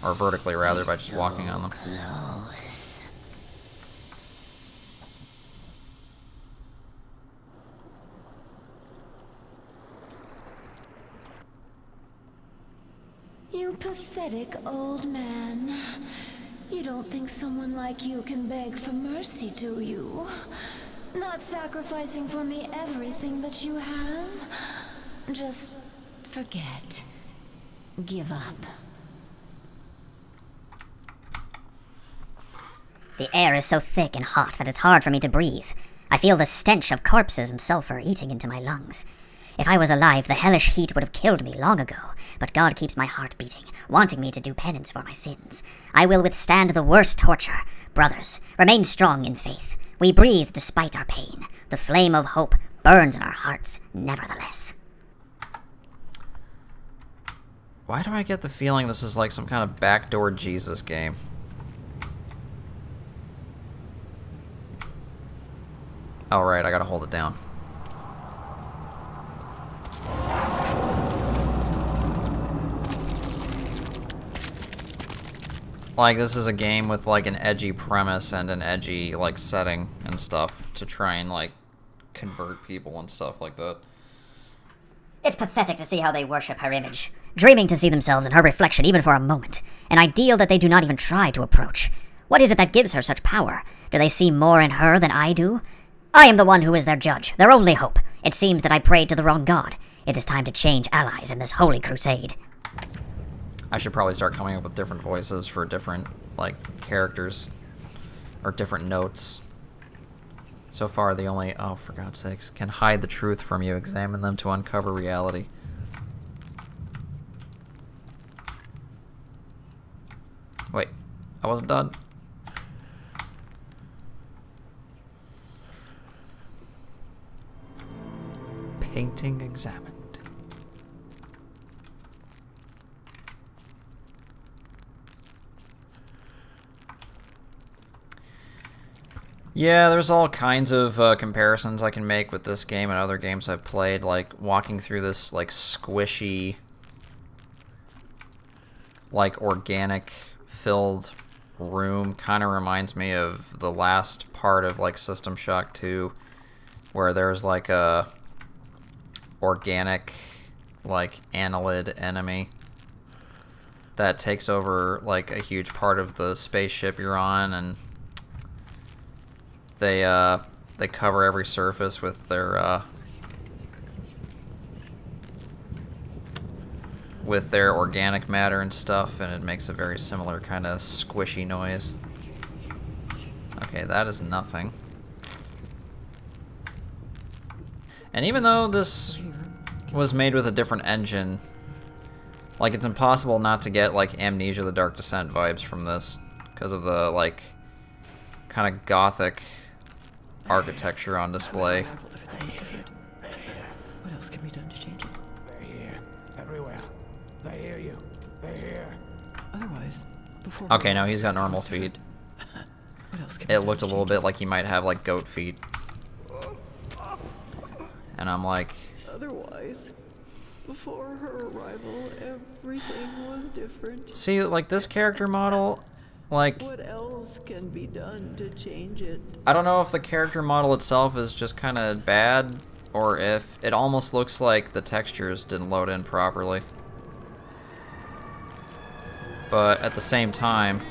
Or vertically, rather, by just walking on them. You pathetic old man. You don't think someone like you can beg for mercy, do you? Not sacrificing for me everything that you have? Just forget. Give up. The air is so thick and hot that it's hard for me to breathe. I feel the stench of corpses and sulfur eating into my lungs. If I was alive, the hellish heat would have killed me long ago, but God keeps my heart beating, wanting me to do penance for my sins. I will withstand the worst torture. Brothers, remain strong in faith. We breathe despite our pain. The flame of hope burns in our hearts, nevertheless. Why do I get the feeling this is like some kind of backdoor Jesus game? Oh, right, I gotta hold it down. Like, this is a game with, like, an edgy premise and an edgy, like, setting and stuff to try and, like, convert people and stuff like that. It's pathetic to see how they worship her image, dreaming to see themselves in her reflection even for a moment, an ideal that they do not even try to approach. What is it that gives her such power? Do they see more in her than I do? I am the one who is their judge, their only hope. It seems that I prayed to the wrong god. It is time to change allies in this holy crusade. I should probably start coming up with different voices for different, like, characters. Or different notes. So far, the only... Oh, for God's sakes. Can hide the truth from you. Examine them to uncover reality. Wait. I wasn't done. Painting examined. Yeah, there's all kinds of comparisons I can make with this game and other games I've played, like walking through this like squishy, like organic filled room kind of reminds me of the last part of like System Shock 2, where there's like a organic like annelid enemy that takes over like a huge part of the spaceship you're on, and they cover every surface with their organic matter and stuff, and it makes a very similar kind of squishy noise. Okay, that is nothing. And even though this was made with a different engine, like, it's impossible not to get like Amnesia: The Dark Descent vibes from this because of the like kind of gothic architecture on display. What else can be done to change it? They're here. Everywhere. They hear you. They're here. Otherwise, before... Okay, now he's got normal feet. What else can be It done looked a to little change bit like he might have like goat feet. And I'm like, Otherwise, before her arrival, everything was different. see, like this character model, like, What else can be done to change it? I don't know if the character model itself is just kind of bad, or if it almost looks like the textures didn't load in properly. But at the same time,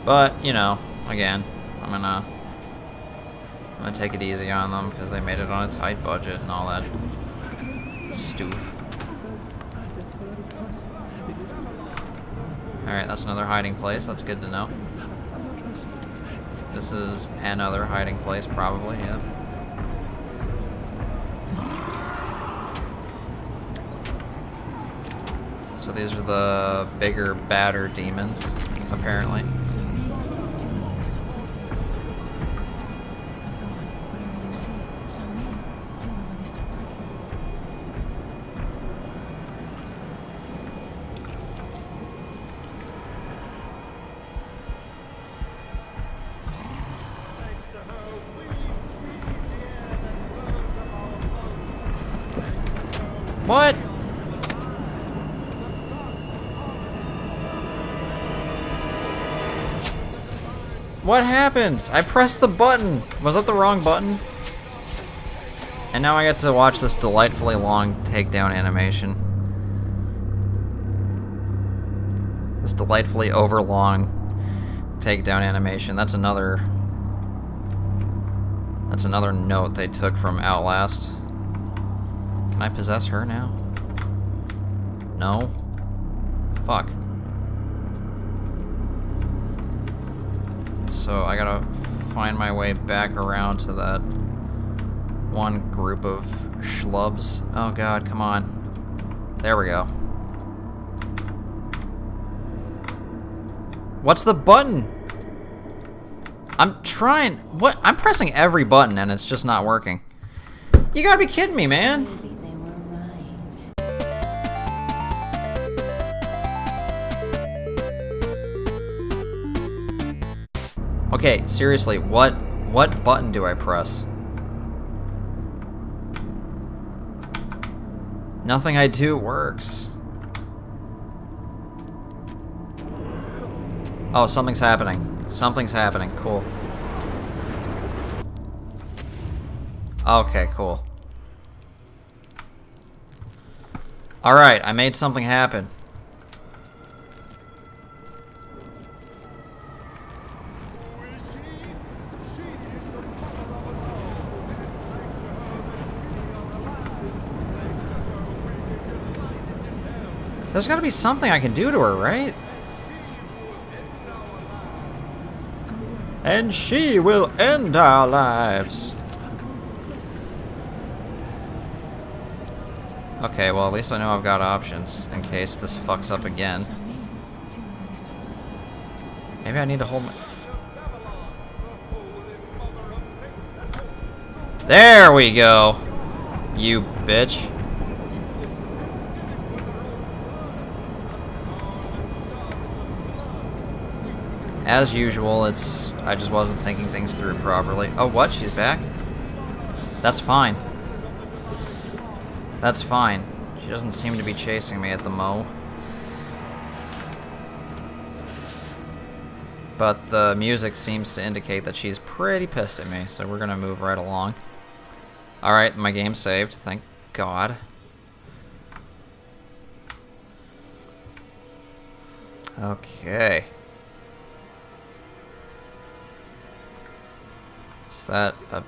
but, you know, again, I'm gonna take it easy on them because they made it on a tight budget and all that stoof. Alright, that's another hiding place. That's good to know. This is another hiding place, probably, yeah. So these are the bigger, badder demons, apparently. What? What happened? I pressed the button. Was that the wrong button? And now I get to watch this delightfully long takedown animation. This delightfully overlong takedown animation. That's another note they took from Outlast. Can I possess her now? No? Fuck. So I gotta find my way back around to that one group of schlubs. Oh god, come on. There we go. What's the button? I'm trying. What? I'm pressing every button and it's just not working. You gotta be kidding me, man. Maybe they were right. Okay, seriously, what button do I press? Nothing I do works. Oh, something's happening. Something's happening. Cool. Okay, cool. Alright, I made something happen. There's gotta be something I can do to her, right? And she will end our lives. Okay, well, at least I know I've got options in case this fucks up again. Maybe I need to hold my... There we go! You bitch. As usual, I just wasn't thinking things through properly. Oh, what? She's back? That's fine. That's fine. She doesn't seem to be chasing me at the mo. But the music seems to indicate that she's pretty pissed at me, so we're gonna move right along. Alright, my game's saved, thank God. Okay. Is that a...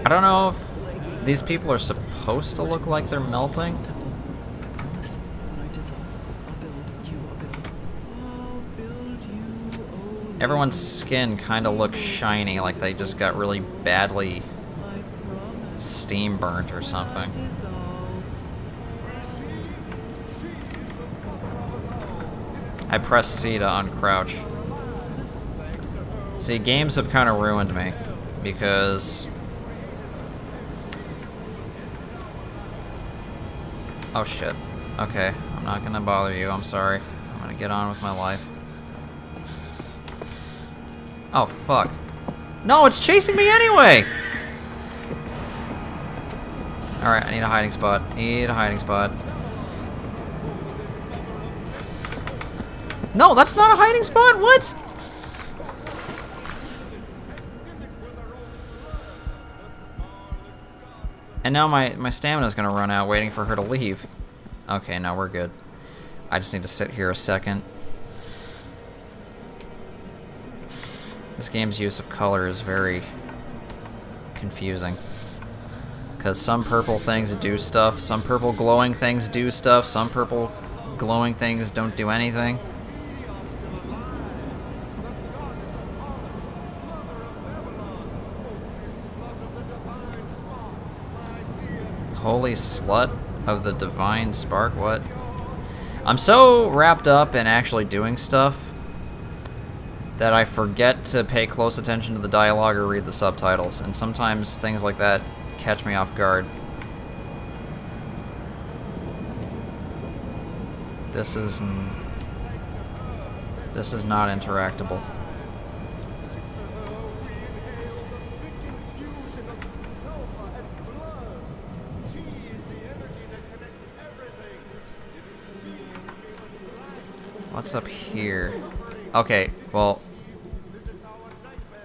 I don't know if these people are supposed to look like they're melting. Everyone's skin kind of looks shiny, like they just got really badly steam burnt or something. I pressed C to uncrouch. See, games have kind of ruined me, because... Oh shit. Okay, I'm not gonna bother you, I'm sorry. I'm gonna get on with my life. Oh, fuck. No, it's chasing me anyway! Alright, I need a hiding spot. Need a hiding spot. No, that's not a hiding spot! What? And now my stamina's gonna run out waiting for her to leave. Okay, now we're good. I just need to sit here a second. This game's use of color is very confusing. Because some purple things do stuff, some purple glowing things do stuff, some purple glowing things don't do anything. Holy slut of the divine spark, what? I'm so wrapped up in actually doing stuff that I forget to pay close attention to the dialogue or read the subtitles, and sometimes things like that catch me off guard. This is not interactable. What's up here? Okay, well,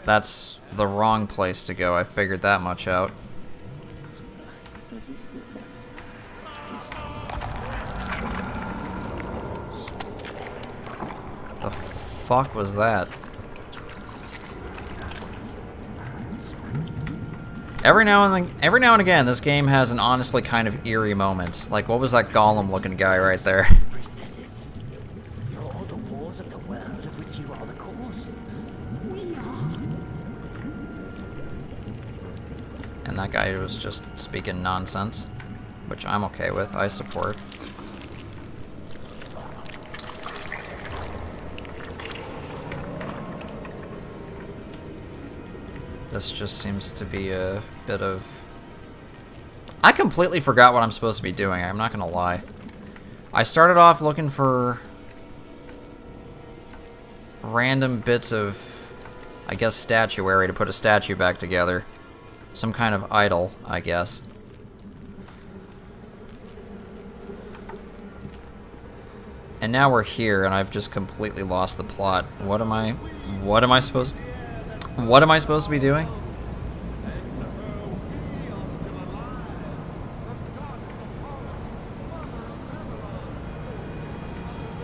that's the wrong place to go. I figured that much out. The fuck was that? Every now and again, this game has an honestly kind of eerie moment. Like, what was that golem-looking guy right there? And that guy was just speaking nonsense, which I'm okay with, I support. This just seems to be a bit of I completely forgot what I'm supposed to be doing, I'm not gonna lie. I started off looking for random bits of, I guess, statuary to put a statue back together. Some kind of idol, I guess. And now we're here, and I've just completely lost the plot. What am I supposed to be doing?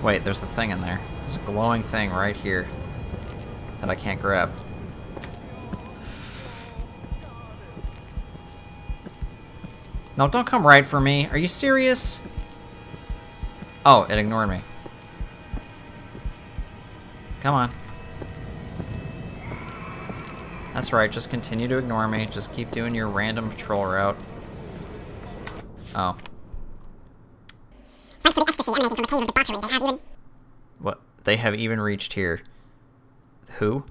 Wait, there's the thing in there. There's a glowing thing right here that I can't grab. No, don't come right for me. Are you serious? Oh, it ignored me. Come on. That's right, just continue to ignore me. Just keep doing your random patrol route. Oh. Thanks to the ecstasy emanating from the cave of debauchery, they have even... What? They have even reached here. Who?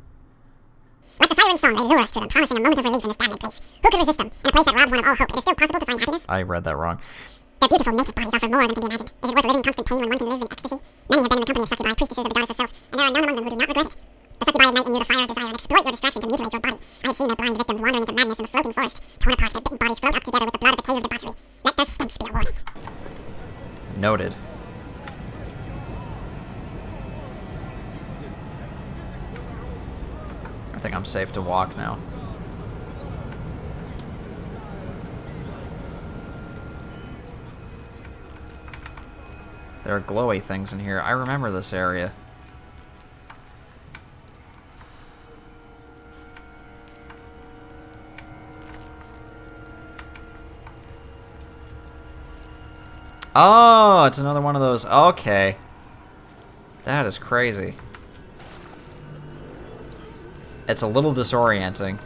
Like the siren song, they lure us to them, promising a moment of relief in this damned place. Who could resist them? In a place that robs one of all hope, it is still possible to find happiness? I read that wrong. Their beautiful naked bodies offer more than can be imagined. Is it worth living in constant pain when one can live in ecstasy? Many have been in the company of succubi, priestesses of the goddess herself, and there are none among them who do not regret it. The succubi ignite in you the fire of desire and exploit your distraction to mutilate your body. I have seen their blind victims wandering into madness in the floating forest. Torn apart, their bitten bodies float up together with the blood of the cave of debauchery. Let their stench be a warning. Noted. I think I'm safe to walk now. There are glowy things in here. I remember this area. Oh, it's another one of those. Okay. That is crazy. It's a little disorienting.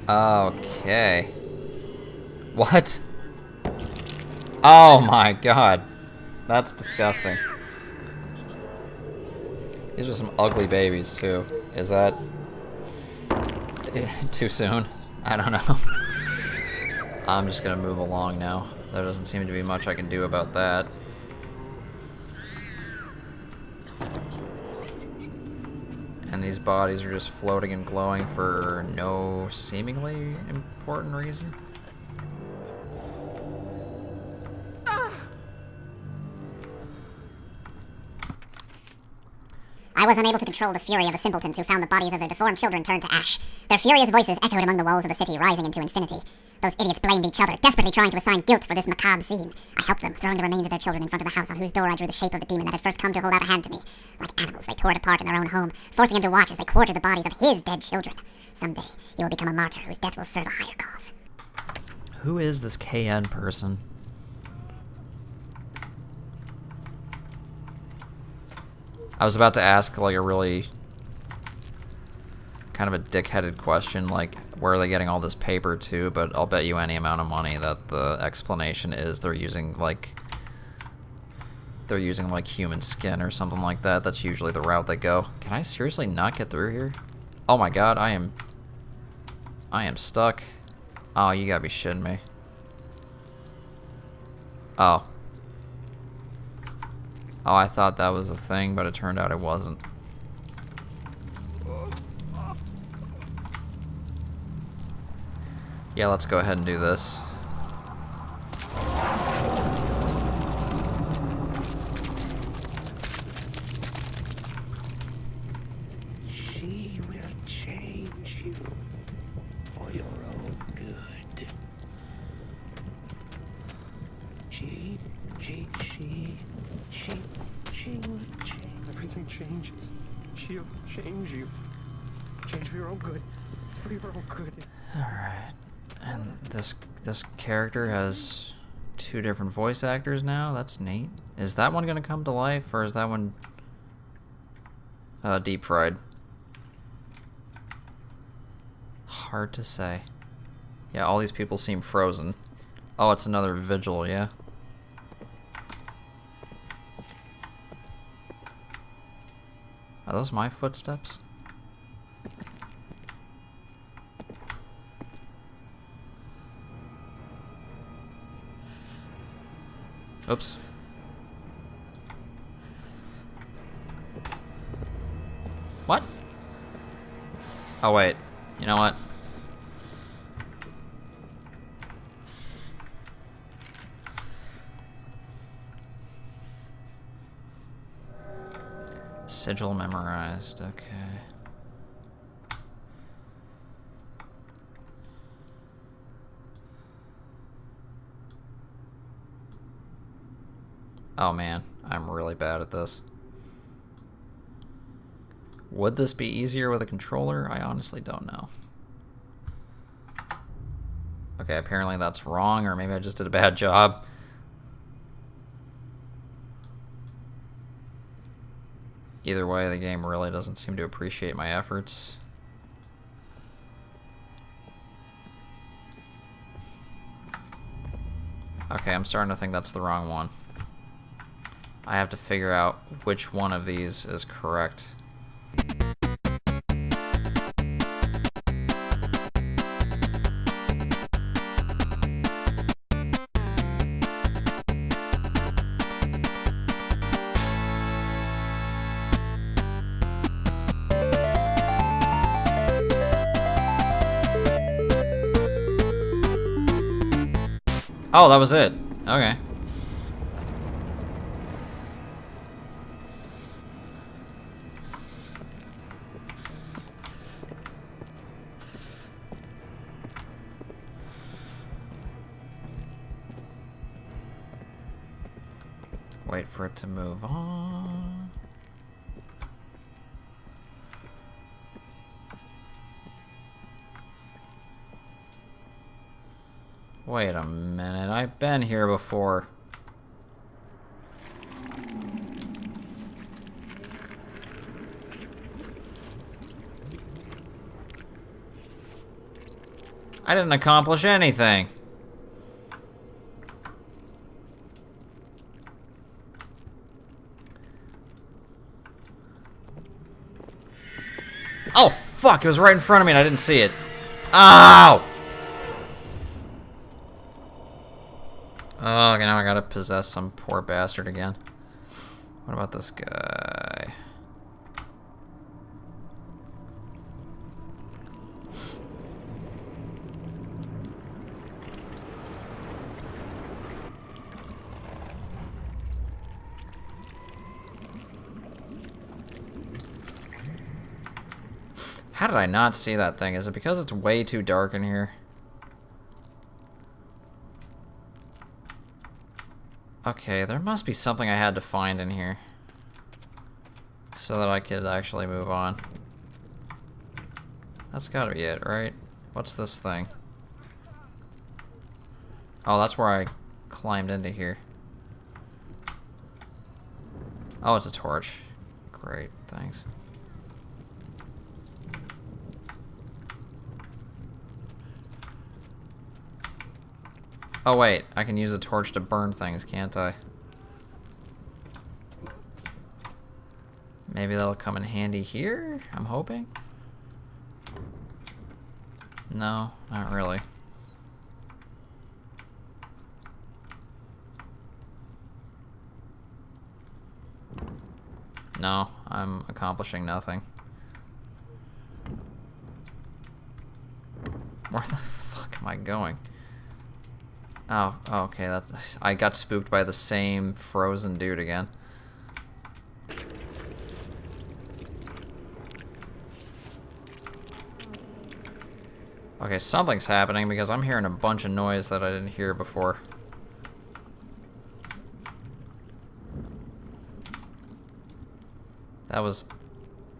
Okay. What? Oh my god. That's disgusting. These are some ugly babies, too. Is that... too soon? I don't know. I'm just gonna move along now. There doesn't seem to be much I can do about that. And these bodies are just floating and glowing for no seemingly important reason. I was unable to control the fury of the simpletons who found the bodies of their deformed children turned to ash. Their furious voices echoed among the walls of the city, rising into infinity. Those idiots blamed each other, desperately trying to assign guilt for this macabre scene. I helped them, throwing the remains of their children in front of the house on whose door I drew the shape of the demon that had first come to hold out a hand to me. Like animals, they tore it apart in their own home, forcing him to watch as they quartered the bodies of his dead children. Someday, he will become a martyr whose death will serve a higher cause. Who is this KN person? I was about to ask, like, a really kind of a dick-headed question, like, where are they getting all this paper to, but I'll bet you any amount of money that the explanation is they're using, like, human skin or something like that. That's usually the route they go. Can I seriously not get through here? Oh my god, I am stuck. Oh, you gotta be shitting me. Oh. Oh, I thought that was a thing, but it turned out it wasn't. Yeah, let's go ahead and do this. She would change. Everything changes. She'll change you. Change for your own good. It's for your own good. Alright. And this character has 2 different voice actors now? That's neat. Is that one gonna come to life, or is that one deep fried? Hard to say. Yeah, all these people seem frozen. Oh, it's another vigil, yeah. Are those my footsteps? Oops. What? Oh, wait. You know what? Sigil memorized, okay. Oh man, I'm really bad at this. Would this be easier with a controller? I honestly don't know. Okay, apparently that's wrong, or maybe I just did a bad job. Either way, the game really doesn't seem to appreciate my efforts. Okay, I'm starting to think that's the wrong one. I have to figure out which one of these is correct. Oh, that was it. Okay. Wait for it to move on. Wait a minute, I've been here before. I didn't accomplish anything. Oh, fuck, it was right in front of me and I didn't see it. Ow! Oh, okay, now I gotta possess some poor bastard again. What about this guy? How did I not see that thing? Is it because it's way too dark in here? Okay, there must be something I had to find in here so that I could actually move on. That's gotta be it, right? What's this thing? Oh, that's where I climbed into here. Oh, it's a torch. Great, thanks. Oh wait, I can use a torch to burn things, can't I? Maybe that'll come in handy here, I'm hoping? No, not really. No, I'm accomplishing nothing. Where the fuck am I going? Oh, okay, that's... I got spooked by the same frozen dude again. Okay, something's happening because I'm hearing a bunch of noise that I didn't hear before. That was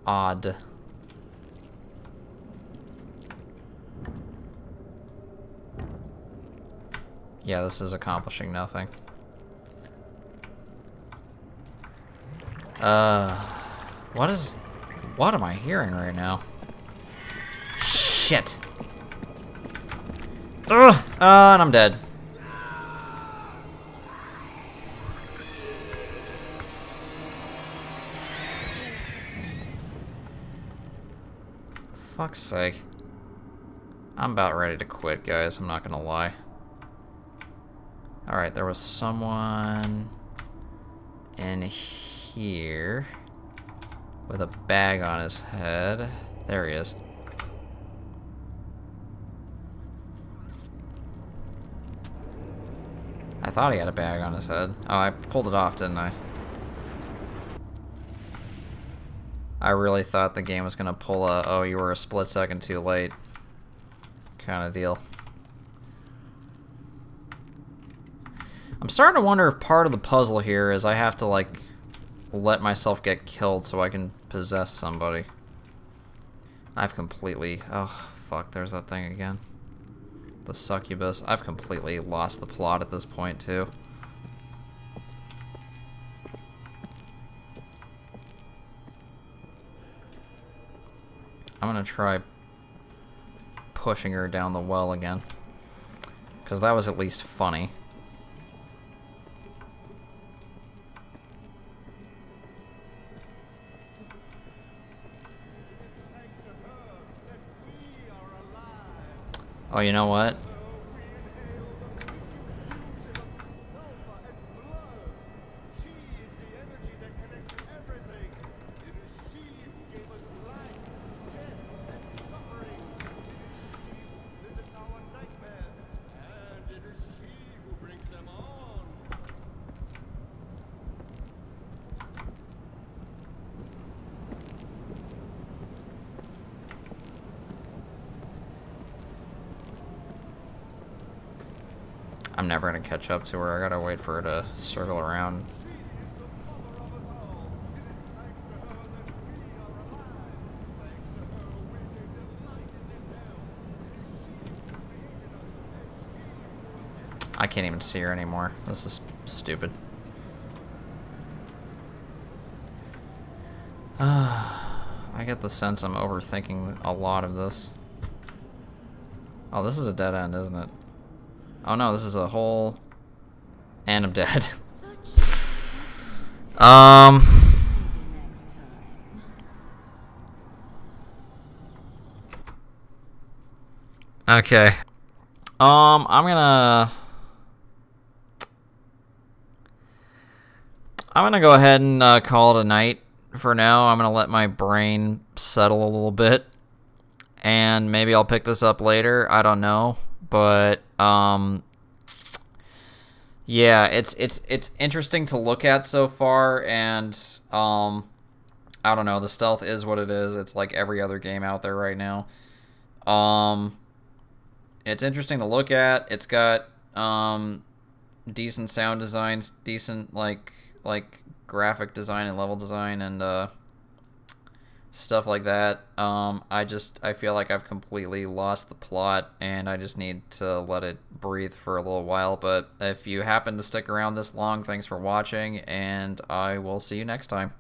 odd. Yeah, this is accomplishing nothing. What am I hearing right now? Shit. Ugh! And I'm dead. Fuck's sake. I'm about ready to quit, guys. I'm not gonna lie. Alright, there was someone in here with a bag on his head. There he is. I thought he had a bag on his head. Oh, I pulled it off, didn't I? I really thought the game was gonna pull a, oh, you were a split second too late kind of deal. I'm starting to wonder if part of the puzzle here is I have to, like, let myself get killed so I can possess somebody. I've completely... oh, fuck, there's that thing again. The succubus. I've completely lost the plot at this point, too. I'm gonna try pushing her down the well again. Because that was at least funny. Oh, you know what? I'm never gonna catch up to her. I gotta wait for her to circle around. I can't even see her anymore. This is stupid. I get the sense I'm overthinking a lot of this. Oh, this is a dead end, isn't it? Oh no, this is a whole... and I'm dead. Okay. I'm gonna go ahead and call it a night for now. I'm gonna let my brain settle a little bit. And maybe I'll pick this up later. I don't know. But yeah, it's interesting to look at so far, and I don't know, the stealth is what it is. It's like every other game out there right now. It's interesting to look at. It's got decent sound designs, decent like graphic design and level design and stuff like that. I feel like I've completely lost the plot, and I just need to let it breathe for a little while. But if you happen to stick around this long, thanks for watching, and I will see you next time.